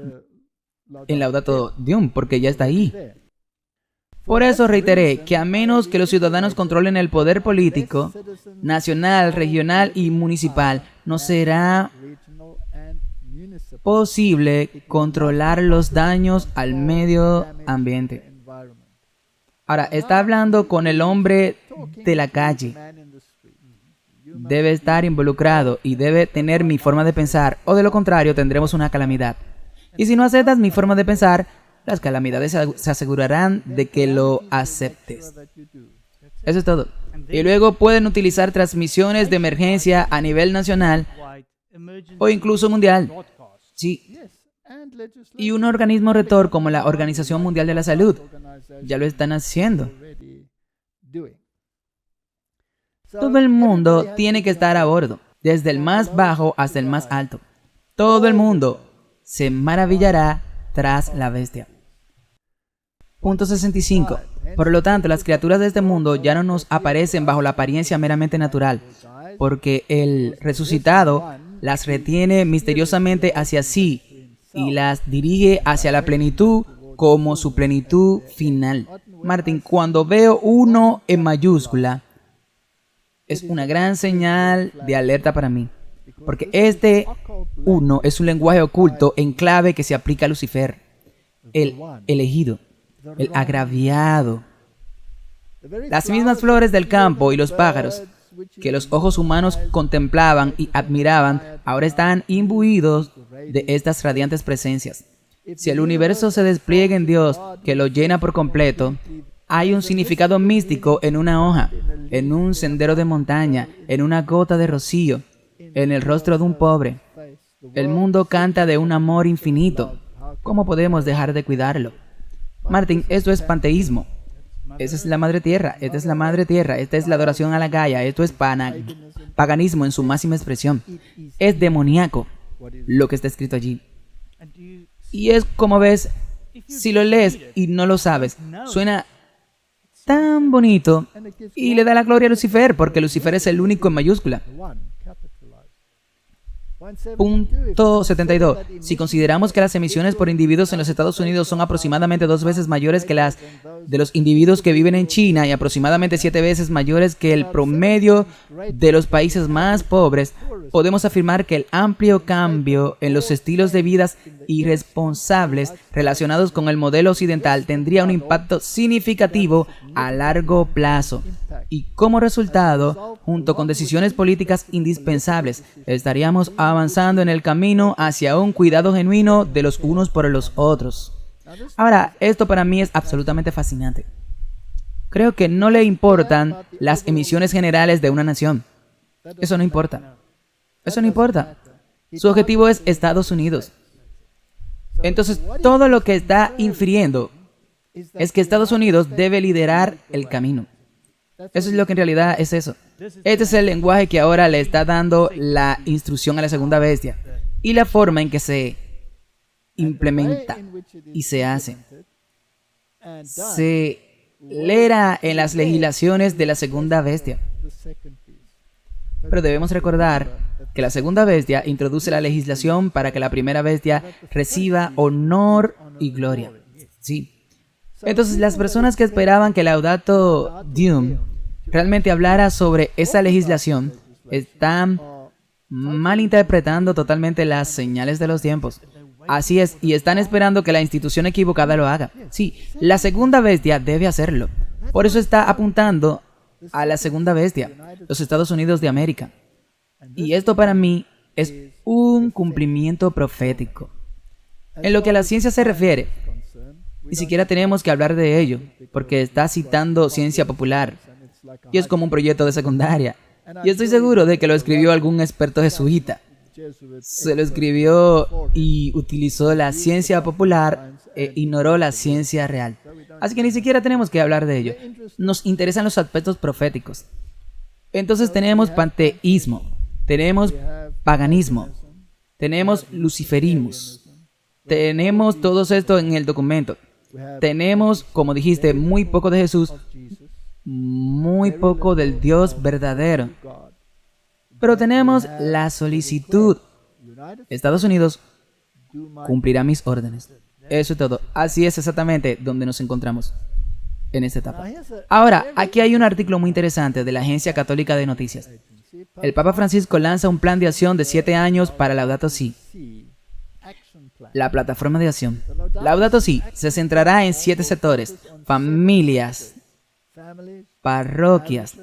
en Laudato Deum, porque ya está ahí. Por eso reiteré que a menos que los ciudadanos controlen el poder político, nacional, regional y municipal, no será posible controlar los daños al medio ambiente. Ahora, está hablando con el hombre de la calle. Debe estar involucrado y debe tener mi forma de pensar, o de lo contrario tendremos una calamidad. Y si no aceptas mi forma de pensar, las calamidades se asegurarán de que lo aceptes. Eso es todo. Y luego pueden utilizar transmisiones de emergencia a nivel nacional o incluso mundial. Sí. Y un organismo rector como la Organización Mundial de la Salud ya lo están haciendo. Todo el mundo tiene que estar a bordo, desde el más bajo hasta el más alto. Todo el mundo se maravillará tras la bestia. Punto 65. Por lo tanto, las criaturas de este mundo ya no nos aparecen bajo la apariencia meramente natural, porque el resucitado las retiene misteriosamente hacia sí y las dirige hacia la plenitud como su plenitud final. Martin, cuando veo 1 en mayúscula, es una gran señal de alerta para mí, porque este 1 es un lenguaje oculto en clave que se aplica a Lucifer, el elegido, el agraviado. Las mismas flores del campo y los pájaros que los ojos humanos contemplaban y admiraban, ahora están imbuidos de estas radiantes presencias. Si el universo se despliega en Dios, que lo llena por completo, hay un significado místico en una hoja, en un sendero de montaña, en una gota de rocío, en el rostro de un pobre. El mundo canta de un amor infinito. ¿Cómo podemos dejar de cuidarlo? Martin, esto es panteísmo. Esa es la madre tierra, esta es la madre tierra, esta es la adoración a la Gaia, esto es paganismo en su máxima expresión. Es demoníaco lo que está escrito allí. Y es como ves, si lo lees y no lo sabes, suena tan bonito y le da la gloria a Lucifer, porque Lucifer es el único en mayúscula. Punto 72. Si consideramos que las emisiones por individuos en los Estados Unidos son aproximadamente 2 veces mayores que las de los individuos que viven en China y aproximadamente 7 veces mayores que el promedio de los países más pobres, podemos afirmar que el amplio cambio en los estilos de vida irresponsables relacionados con el modelo occidental tendría un impacto significativo a largo plazo. Y como resultado, junto con decisiones políticas indispensables, estaríamos avanzando en el camino hacia un cuidado genuino de los unos por los otros. Ahora, esto para mí es absolutamente fascinante. Creo que no le importan las emisiones generales de una nación. Eso no importa. Eso no importa. Su objetivo es Estados Unidos. Entonces, todo lo que está infiriendo es que Estados Unidos debe liderar el camino. Eso es lo que en realidad es eso. Este es el lenguaje que ahora le está dando la instrucción a la segunda bestia y la forma en que se implementa y se hace. Se leerá en las legislaciones de la segunda bestia. Pero debemos recordar que la segunda bestia introduce la legislación para que la primera bestia reciba honor y gloria. Sí. Entonces, las personas que esperaban que Laudato Deum realmente hablara sobre esa legislación están malinterpretando totalmente las señales de los tiempos. Así es, y están esperando que la institución equivocada lo haga. Sí, la segunda bestia debe hacerlo. Por eso está apuntando a la segunda bestia, los Estados Unidos de América. Y esto para mí es un cumplimiento profético. En lo que a la ciencia se refiere, ni siquiera tenemos que hablar de ello, porque está citando ciencia popular. Y es como un proyecto de secundaria. Y estoy seguro de que lo escribió algún experto jesuita. Se lo escribió y utilizó la ciencia popular e ignoró la ciencia real. Así que ni siquiera tenemos que hablar de ello. Nos interesan los aspectos proféticos. Entonces tenemos panteísmo, tenemos paganismo, tenemos luciferismos, tenemos todo esto en el documento. Tenemos, como dijiste, muy poco de Jesús, muy poco del Dios verdadero. Pero tenemos la solicitud. Estados Unidos cumplirá mis órdenes. Eso es todo. Así es exactamente donde nos encontramos en esta etapa. Ahora, aquí hay un artículo muy interesante de la Agencia Católica de Noticias. El Papa Francisco lanza un plan de acción de 7 años para Laudato Si. La plataforma de acción. Laudato Si se centrará en 7 sectores: familias, parroquias,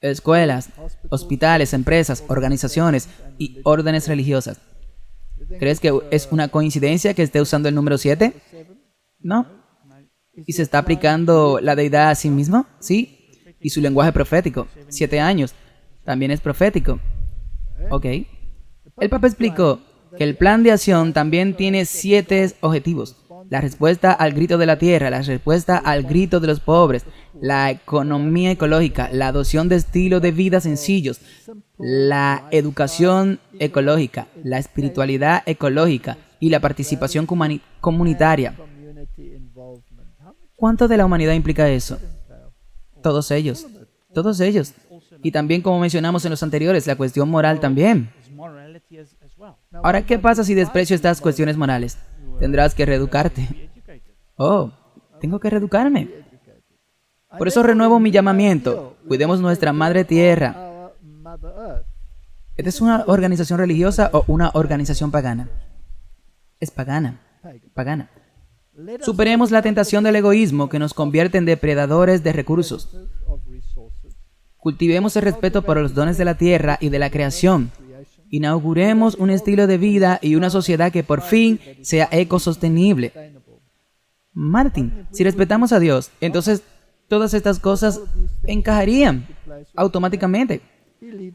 escuelas, hospitales, empresas, organizaciones y órdenes religiosas. ¿Crees que es una coincidencia que esté usando el número 7? No. ¿Y se está aplicando la deidad a sí mismo? Sí. Y su lenguaje profético, 7 años, también es profético. Ok. El Papa explicó que el plan de acción también tiene 7 objetivos: la respuesta al grito de la tierra, la respuesta al grito de los pobres, la economía ecológica, la adopción de estilos de vida sencillos, la educación ecológica, la espiritualidad ecológica y la participación comunitaria. ¿Cuánto de la humanidad implica eso? Todos ellos. Todos ellos. Y también, como mencionamos en los anteriores, la cuestión moral también. Ahora, ¿qué pasa si desprecio estas cuestiones morales? Tendrás que reeducarte. Oh, tengo que reeducarme. Por eso renuevo mi llamamiento. Cuidemos nuestra madre tierra. ¿Esta es una organización religiosa o una organización pagana? Es pagana. Pagana. Superemos la tentación del egoísmo que nos convierte en depredadores de recursos. Cultivemos el respeto por los dones de la tierra y de la creación. Inauguremos un estilo de vida y una sociedad que por fin sea ecosostenible. Martin, si respetamos a Dios, entonces todas estas cosas encajarían automáticamente.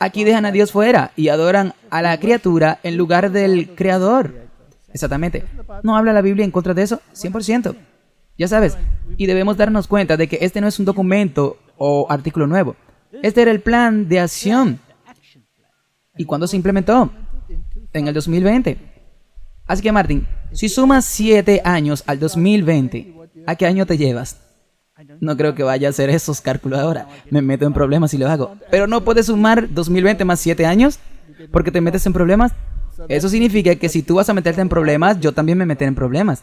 Aquí dejan a Dios fuera y adoran a la criatura en lugar del Creador. Exactamente. ¿No habla la Biblia en contra de eso? 100%. Ya sabes. Y debemos darnos cuenta de que este no es un documento o artículo nuevo. Este era el plan de acción. ¿Y cuándo se implementó? En el 2020. Así que, Martin, si sumas 7 años al 2020, ¿a qué año te llevas? No creo que vaya a hacer esos cálculos ahora. Me meto en problemas si lo hago. Pero no puedes sumar 2020 más 7 años porque te metes en problemas. Eso significa que si tú vas a meterte en problemas, yo también me meteré en problemas.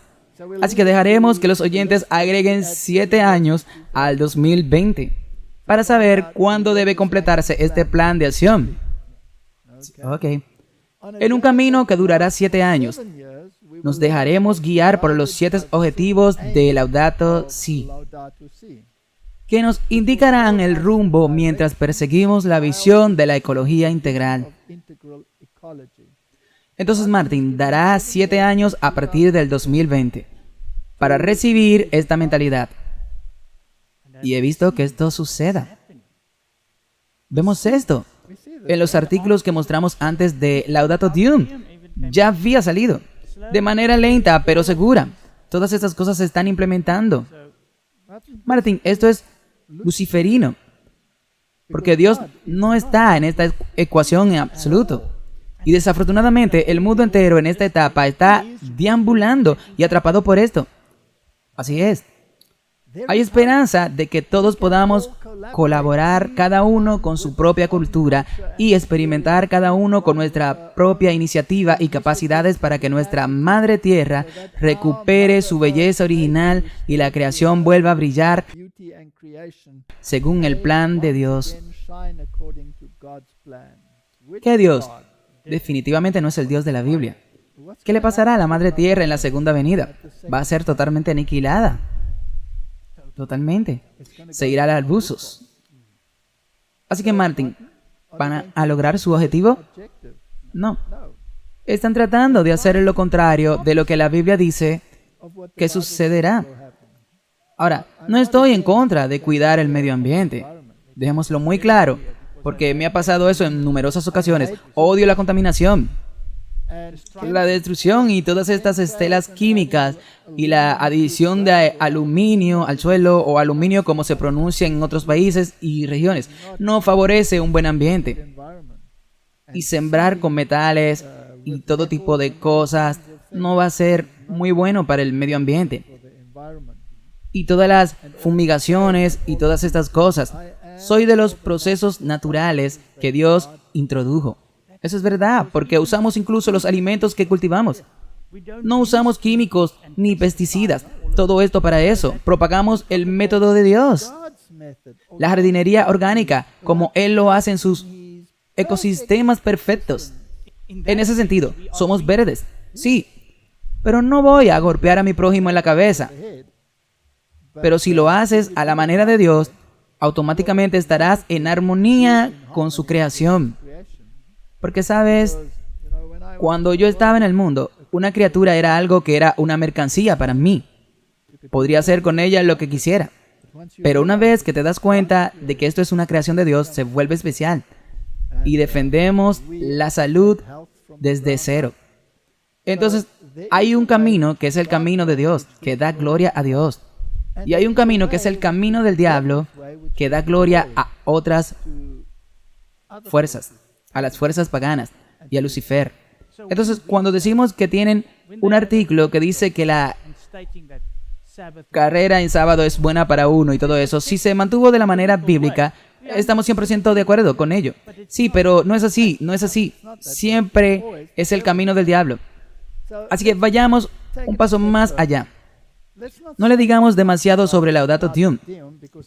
Así que dejaremos que los oyentes agreguen 7 años al 2020 para saber cuándo debe completarse este plan de acción. Ok. En un camino que durará 7 años, nos dejaremos guiar por los 7 objetivos de Laudato Si, que nos indicarán el rumbo mientras perseguimos la visión de la ecología integral. Entonces Martin dará 7 años a partir del 2020 para recibir esta mentalidad. Y he visto que esto suceda. Vemos esto en los artículos que mostramos antes de Laudato Deum. Ya había salido. De manera lenta, pero segura. Todas estas cosas se están implementando. Martin, esto es luciferino. Porque Dios no está en esta ecuación en absoluto. Y desafortunadamente, el mundo entero en esta etapa está deambulando y atrapado por esto. Así es. Hay esperanza de que todos podamos colaborar cada uno con su propia cultura y experimentar cada uno con nuestra propia iniciativa y capacidades para que nuestra madre tierra recupere su belleza original y la creación vuelva a brillar según el plan de Dios. ¿Qué Dios? Definitivamente no es el Dios de la Biblia. ¿Qué le pasará a la madre tierra en la segunda venida? Va a ser totalmente aniquilada. Totalmente. Se irá al buzos. Así que Martin, ¿van a lograr su objetivo? No. Están tratando de hacer lo contrario de lo que la Biblia dice que sucederá. Ahora, no estoy en contra de cuidar el medio ambiente. Dejémoslo muy claro, porque me ha pasado eso en numerosas ocasiones. Odio la contaminación, la destrucción y todas estas estelas químicas y la adición de aluminio al suelo o aluminio como se pronuncia en otros países y regiones no favorece un buen ambiente. Y sembrar con metales y todo tipo de cosas no va a ser muy bueno para el medio ambiente. Y todas las fumigaciones y todas estas cosas. Soy de los procesos naturales que Dios introdujo. Eso es verdad, porque usamos incluso los alimentos que cultivamos. No usamos químicos ni pesticidas. Todo esto para eso. Propagamos el método de Dios. La jardinería orgánica, como Él lo hace en sus ecosistemas perfectos. En ese sentido, somos verdes. Sí, pero no voy a golpear a mi prójimo en la cabeza. Pero si lo haces a la manera de Dios, automáticamente estarás en armonía con su creación. Porque, ¿sabes? Cuando yo estaba en el mundo, una criatura era algo que era una mercancía para mí. Podría hacer con ella lo que quisiera. Pero una vez que te das cuenta de que esto es una creación de Dios, se vuelve especial. Y defendemos la salud desde cero. Entonces, hay un camino que es el camino de Dios, que da gloria a Dios. Y hay un camino que es el camino del diablo, que da gloria a otras fuerzas, a las fuerzas paganas y a Lucifer. Entonces, cuando decimos que tienen un artículo que dice que la carrera en sábado es buena para uno y todo eso, si se mantuvo de la manera bíblica, estamos 100% de acuerdo con ello. Sí, pero no es así, no es así. Siempre es el camino del diablo. Así que vayamos un paso más allá. No le digamos demasiado sobre Laudato Deum,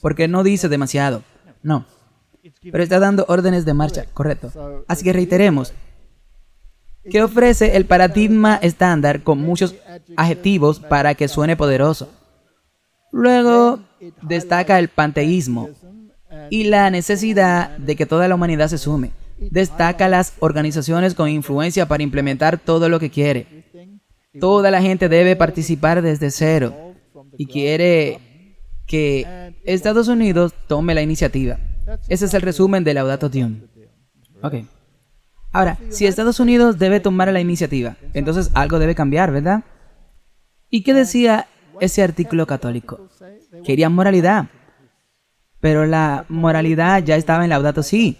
porque no dice demasiado. No. Pero está dando órdenes de marcha, correcto. Así que reiteremos que ofrece el paradigma estándar con muchos adjetivos para que suene poderoso. Luego destaca el panteísmo y la necesidad de que toda la humanidad se sume. Destaca las organizaciones con influencia para implementar todo lo que quiere. Toda la gente debe participar desde cero y quiere que Estados Unidos tome la iniciativa. Ese es el resumen de Laudato Deum. Ok. Ahora, si Estados Unidos debe tomar la iniciativa, entonces algo debe cambiar, ¿verdad? ¿Y qué decía ese artículo católico? Querían moralidad, pero la moralidad ya estaba en Laudato Si.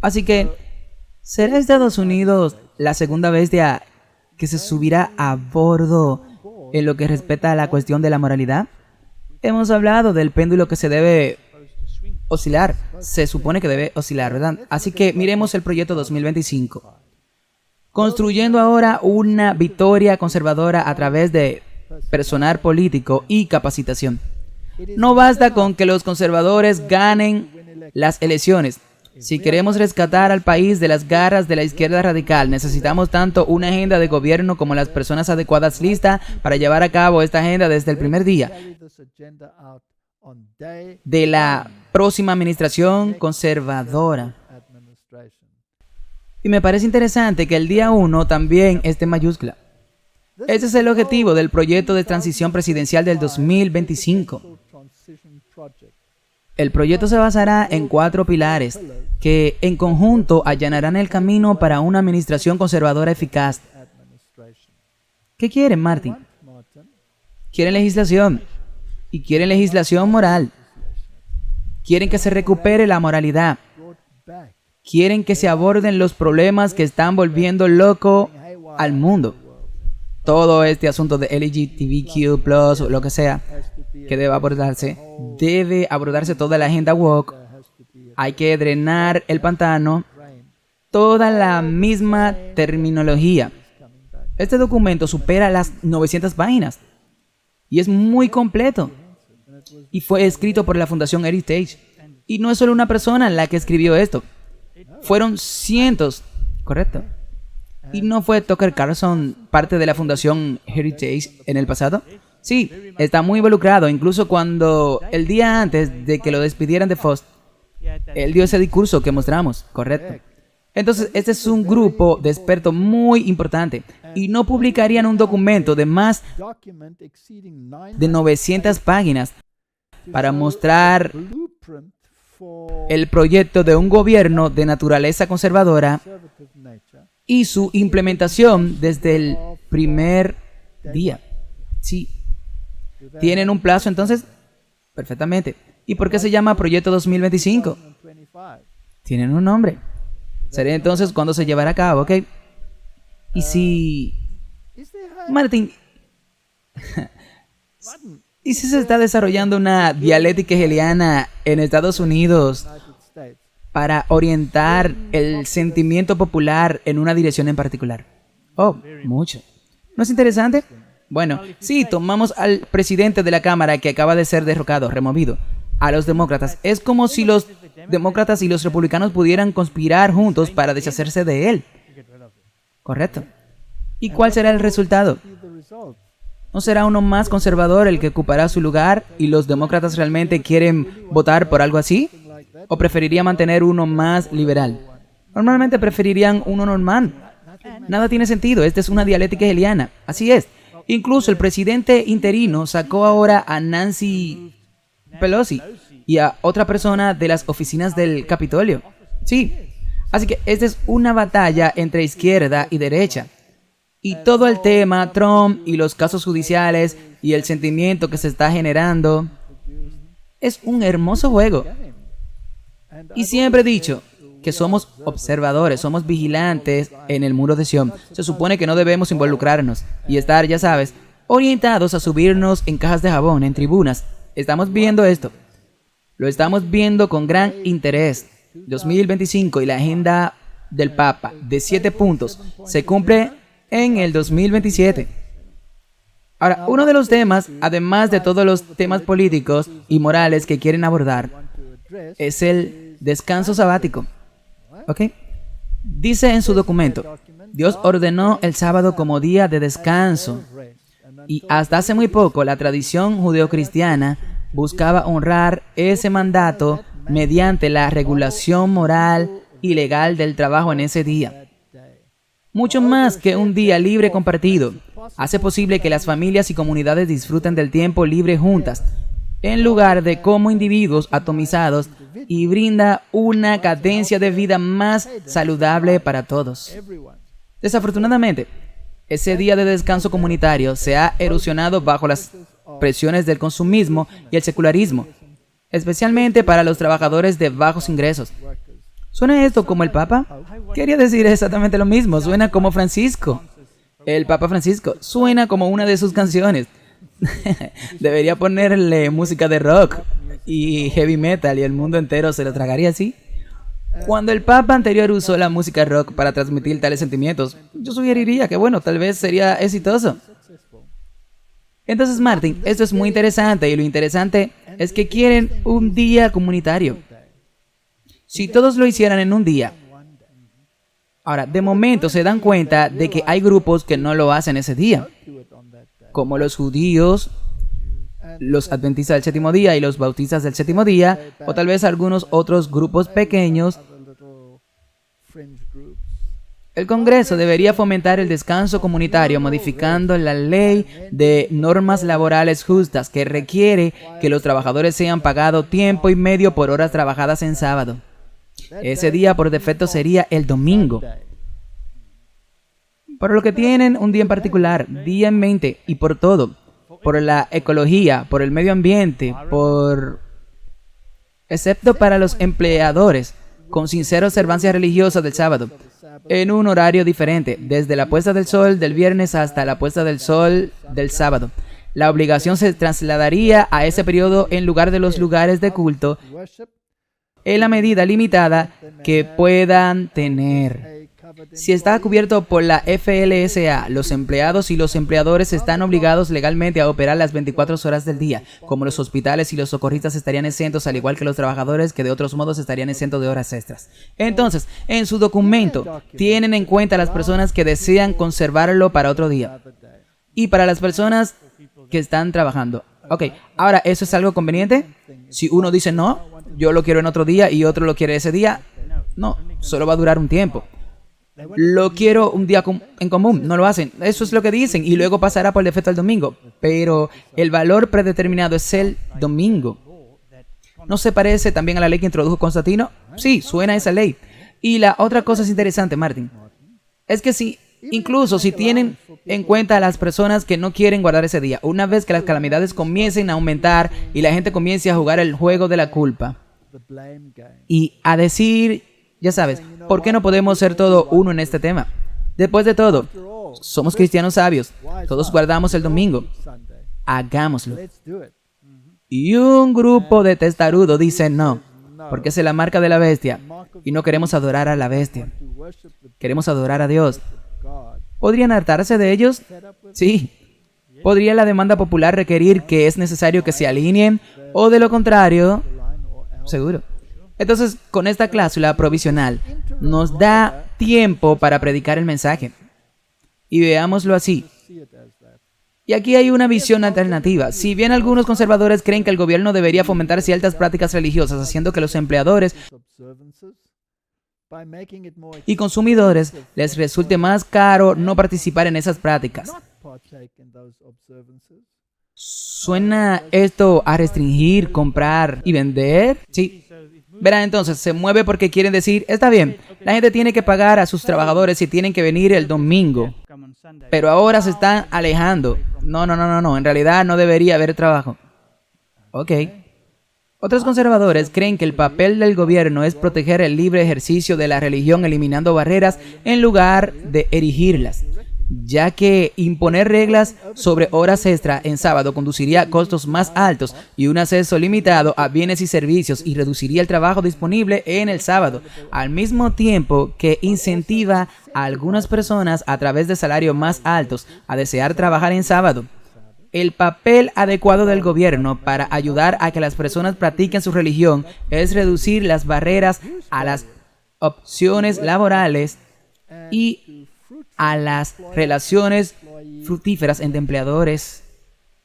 Así que, ¿será Estados Unidos la segunda bestia que se subirá a bordo en lo que respecta a la cuestión de la moralidad? Hemos hablado del péndulo que se debe oscilar. Se supone que debe oscilar, ¿verdad? Así que miremos el proyecto 2025. construyendo ahora una victoria conservadora a través de personal político y capacitación. No basta con que los conservadores ganen las elecciones. Si queremos rescatar al país de las garras de la izquierda radical, necesitamos tanto una agenda de gobierno como las personas adecuadas listas para llevar a cabo esta agenda desde el primer día de la próxima administración conservadora. Y me parece interesante que el día 1 también esté en mayúscula. Ese es el objetivo del proyecto de transición presidencial del 2025. El proyecto se basará en 4 pilares que en conjunto allanarán el camino para una administración conservadora eficaz. ¿Qué quieren, Martin? Quieren legislación y quieren legislación moral. Quieren que se recupere la moralidad. Quieren que se aborden los problemas que están volviendo loco al mundo. Todo este asunto de LGBTQ+, o lo que sea, que debe abordarse toda la agenda woke. Hay que drenar el pantano, toda la misma terminología. Este documento supera las 900 páginas y es muy completo. Y fue escrito por la Fundación Heritage. Y no es solo una persona la que escribió esto. Fueron cientos, ¿correcto? ¿Y no fue Tucker Carlson parte de la Fundación Heritage en el pasado? Sí, está muy involucrado, incluso cuando el día antes de que lo despidieran de Fox, él dio ese discurso que mostramos, ¿correcto? Entonces, este es un grupo de expertos muy importante y no publicarían un documento de más de 900 páginas para mostrar el proyecto de un gobierno de naturaleza conservadora y su implementación desde el primer día. Sí. ¿Tienen un plazo entonces? Perfectamente. ¿Y por qué se llama Proyecto 2025? Tienen un nombre. Sería entonces cuando se llevará a cabo, ¿ok? Y si... Martin... ¿Y si se está desarrollando una dialéctica hegeliana en Estados Unidos para orientar el sentimiento popular en una dirección en particular? Oh, mucho. ¿No es interesante? Bueno, sí, tomamos al presidente de la Cámara que acaba de ser derrocado, removido, a los demócratas. Es como si los demócratas y los republicanos pudieran conspirar juntos para deshacerse de él. ¿Correcto? ¿Y cuál será el resultado? ¿No será uno más conservador el que ocupará su lugar y los demócratas realmente quieren votar por algo así? ¿O preferiría mantener uno más liberal? Normalmente preferirían uno normal. Nada tiene sentido, esta es una dialéctica hegeliana. Así es. Incluso el presidente interino sacó ahora a Nancy Pelosi y a otra persona de las oficinas del Capitolio. Sí. Así que esta es una batalla entre izquierda y derecha. Y todo el tema, Trump y los casos judiciales y el sentimiento que se está generando, es un hermoso juego. Y siempre he dicho que somos observadores, somos vigilantes en el muro de Sion. Se supone que no debemos involucrarnos y estar, ya sabes, orientados a subirnos en cajas de jabón, en tribunas. Estamos viendo esto. Lo estamos viendo con gran interés. 2025 y la agenda del Papa de 7 puntos se cumple en el 2027. Ahora, uno de los temas, además de todos los temas políticos y morales que quieren abordar, es el descanso sabático. ¿Ok? Dice en su documento, Dios ordenó el sábado como día de descanso. Y hasta hace muy poco, la tradición judeocristiana buscaba honrar ese mandato mediante la regulación moral y legal del trabajo en ese día. Mucho más que un día libre compartido, hace posible que las familias y comunidades disfruten del tiempo libre juntas, en lugar de como individuos atomizados, y brinda una cadencia de vida más saludable para todos. Desafortunadamente, ese día de descanso comunitario se ha erosionado bajo las presiones del consumismo y el secularismo, especialmente para los trabajadores de bajos ingresos. ¿Suena esto como el Papa? Quería decir exactamente lo mismo. Suena como Francisco. El Papa Francisco. Suena como una de sus canciones. Debería ponerle música de rock y heavy metal y el mundo entero se lo tragaría así. Cuando el Papa anterior usó la música rock para transmitir tales sentimientos, yo sugeriría que, bueno, tal vez sería exitoso. Entonces, Martin, esto es muy interesante y lo interesante es que quieren un día comunitario. Si todos lo hicieran en un día. Ahora, de momento se dan cuenta de que hay grupos que no lo hacen ese día, como los judíos, los adventistas del séptimo día y los bautistas del séptimo día, o tal vez algunos otros grupos pequeños. El Congreso debería fomentar el descanso comunitario modificando la ley de normas laborales justas que requiere que los trabajadores sean pagados tiempo y medio por horas trabajadas en sábado. Ese día por defecto sería el domingo. Por lo que tienen un día en particular, día en mente y por todo, por la ecología, por el medio ambiente, excepto para los empleadores, con sincera observancia religiosa del sábado, en un horario diferente, desde la puesta del sol del viernes hasta la puesta del sol del sábado. La obligación se trasladaría a ese periodo en lugar de los lugares de culto, en la medida limitada que puedan tener. Si está cubierto por la FLSA, los empleados y los empleadores están obligados legalmente a operar las 24 horas del día, como los hospitales y los socorristas estarían exentos, al igual que los trabajadores que de otros modos estarían exentos de horas extras. Entonces, en su documento, tienen en cuenta a las personas que desean conservarlo para otro día y para las personas que están trabajando. Ok, ahora, ¿eso es algo conveniente? Si uno dice no, yo lo quiero en otro día y otro lo quiere ese día, no, solo va a durar un tiempo. Lo quiero un día en común, no lo hacen. Eso es lo que dicen y luego pasará por defecto al domingo. Pero el valor predeterminado es el domingo. ¿No se parece también a la ley que introdujo Constantino? Sí, suena a esa ley. Y la otra cosa es interesante, Martin. Es que incluso si tienen en cuenta a las personas que no quieren guardar ese día, una vez que las calamidades comiencen a aumentar y la gente comience a jugar el juego de la culpa y a decir, ya sabes, ¿por qué no podemos ser todo uno en este tema? Después de todo, somos cristianos sabios. Todos guardamos el domingo. Hagámoslo. Y un grupo de testarudos dice no, porque es la marca de la bestia. Y no queremos adorar a la bestia. Queremos adorar a Dios. ¿Podrían hartarse de ellos? Sí. ¿Podría la demanda popular requerir que es necesario que se alineen? O de lo contrario, seguro. Entonces, con esta cláusula provisional, nos da tiempo para predicar el mensaje. Y veámoslo así. Y aquí hay una visión alternativa. Si bien algunos conservadores creen que el gobierno debería fomentar ciertas prácticas religiosas, haciendo que los empleadores y consumidores les resulte más caro no participar en esas prácticas. ¿Suena esto a restringir, comprar y vender? Sí. Verán, entonces, se mueve porque quieren decir, está bien, la gente tiene que pagar a sus trabajadores y tienen que venir el domingo. Pero ahora se están alejando. No, en realidad no debería haber trabajo. Ok. Otros conservadores creen que el papel del gobierno es proteger el libre ejercicio de la religión eliminando barreras en lugar de erigirlas, ya que imponer reglas sobre horas extra en sábado conduciría a costos más altos y un acceso limitado a bienes y servicios y reduciría el trabajo disponible en el sábado, al mismo tiempo que incentiva a algunas personas a través de salarios más altos a desear trabajar en sábado. El papel adecuado del gobierno para ayudar a que las personas practiquen su religión es reducir las barreras a las opciones laborales y a las relaciones fructíferas entre empleadores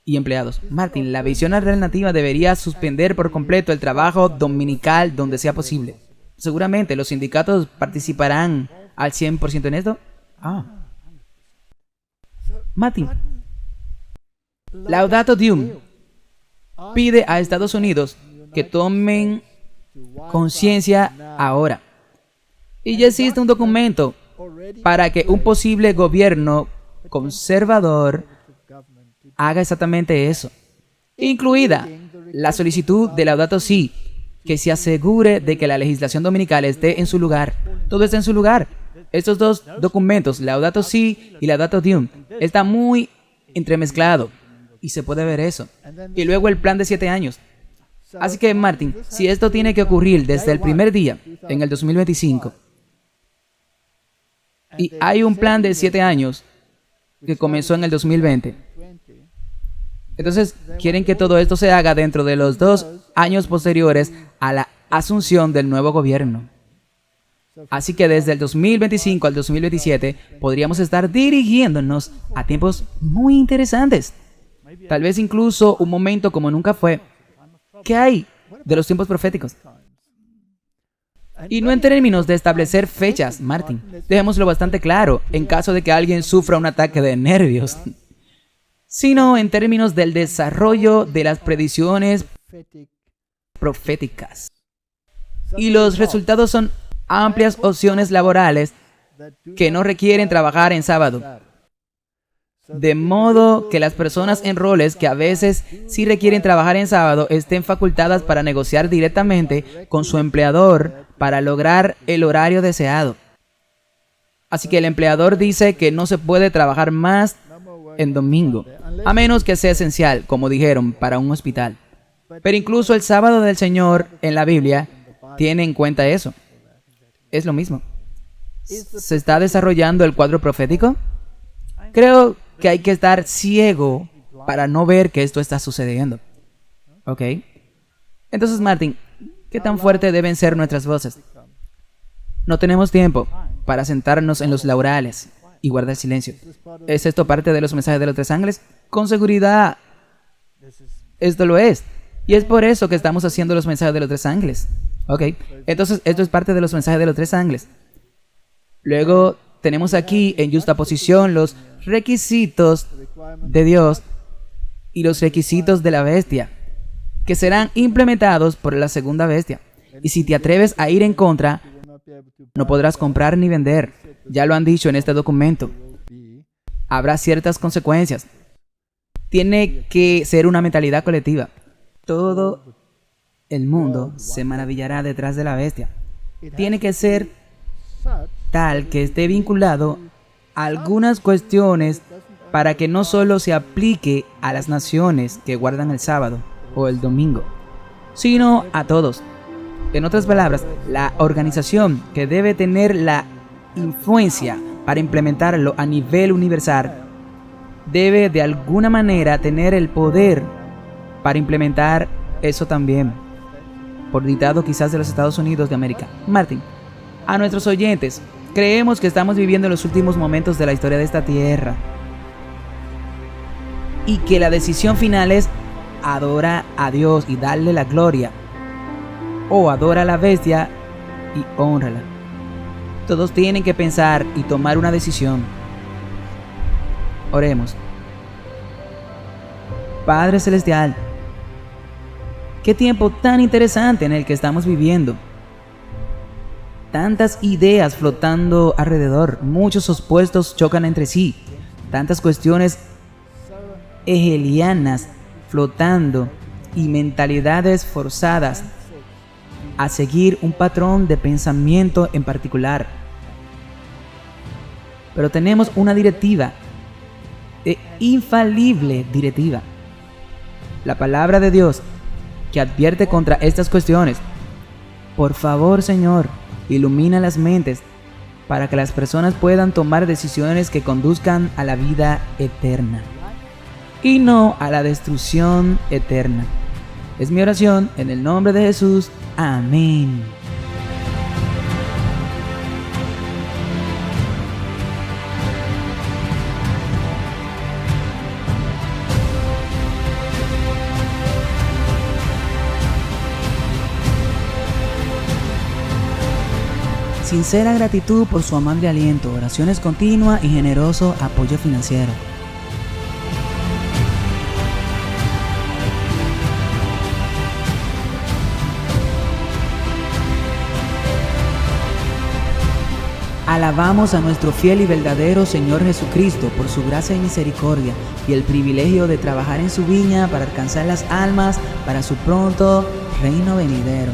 y empleados. Martin, la visión alternativa debería suspender por completo el trabajo dominical donde sea posible. Seguramente los sindicatos participarán al 100% en esto. Martin, Laudato Deum pide a Estados Unidos que tomen conciencia ahora. Y ya existe un documento para que un posible gobierno conservador haga exactamente eso, incluida la solicitud de Laudato Si, que se asegure de que la legislación dominical esté en su lugar. Todo está en su lugar. Estos dos documentos, Laudato Si y Laudato Deum, está muy entremezclado y se puede ver eso. Y luego el plan de 7 años. Así que, Martin, si esto tiene que ocurrir desde el primer día, en el 2025, y hay un plan de 7 años que comenzó en el 2020, entonces quieren que todo esto se haga dentro de los 2 años posteriores a la asunción del nuevo gobierno. Así que desde el 2025 al 2027 podríamos estar dirigiéndonos a tiempos muy interesantes. Tal vez incluso un momento como nunca fue. ¿Qué hay de los tiempos proféticos? Y no en términos de establecer fechas, Martin. Dejémoslo bastante claro, en caso de que alguien sufra un ataque de nervios. Sino en términos del desarrollo de las predicciones proféticas. Y los resultados son amplias opciones laborales que no requieren trabajar en sábado. De modo que las personas en roles que a veces sí requieren trabajar en sábado estén facultadas para negociar directamente con su empleador para lograr el horario deseado. Así que el empleador dice que no se puede trabajar más en domingo, a menos que sea esencial, como dijeron, para un hospital. Pero incluso el sábado del Señor en la Biblia tiene en cuenta eso. Es lo mismo. ¿Se está desarrollando el cuadro profético? Creo que hay que estar ciego para no ver que esto está sucediendo. ¿Ok? Entonces, Martin, ¿qué tan fuertes deben ser nuestras voces? No tenemos tiempo para sentarnos en los laureles y guardar silencio. ¿Es esto parte de los mensajes de los 3 ángeles? Con seguridad, esto lo es. Y es por eso que estamos haciendo los mensajes de los 3 ángeles. Ok, entonces esto es parte de los mensajes de los 3 ángeles. Luego tenemos aquí en justaposición los requisitos de Dios y los requisitos de la bestia, que serán implementados por la segunda bestia. Y si te atreves a ir en contra, no podrás comprar ni vender. Ya lo han dicho en este documento. Habrá ciertas consecuencias. Tiene que ser una mentalidad colectiva. Todo el mundo se maravillará detrás de la bestia. Tiene que ser tal que esté vinculado a algunas cuestiones para que no solo se aplique a las naciones que guardan el sábado o el domingo, sino a todos. En otras palabras, la organización que debe tener la influencia para implementarlo a nivel universal debe de alguna manera tener el poder para implementar eso también, por dictado quizás de los Estados Unidos de América. Martin, a nuestros oyentes, creemos que estamos viviendo los últimos momentos de la historia de esta tierra y que la decisión final es adora a Dios y darle la gloria, o adora a la bestia y hónrala. Todos tienen que pensar y tomar una decisión. Oremos. Padre Celestial, qué tiempo tan interesante en el que estamos viviendo. Tantas ideas flotando alrededor, muchos opuestos chocan entre sí, tantas cuestiones hegelianas flotando y mentalidades forzadas a seguir un patrón de pensamiento en particular. Pero tenemos una directiva, infalible directiva, la palabra de Dios, que advierte contra estas cuestiones. Por favor, Señor, ilumina las mentes para que las personas puedan tomar decisiones que conduzcan a la vida eterna y no a la destrucción eterna. Es mi oración en el nombre de Jesús. Amén. Sincera gratitud por su amable aliento, oraciones continuas y generoso apoyo financiero. Alabamos a nuestro fiel y verdadero Señor Jesucristo por su gracia y misericordia y el privilegio de trabajar en su viña para alcanzar las almas para su pronto reino venidero.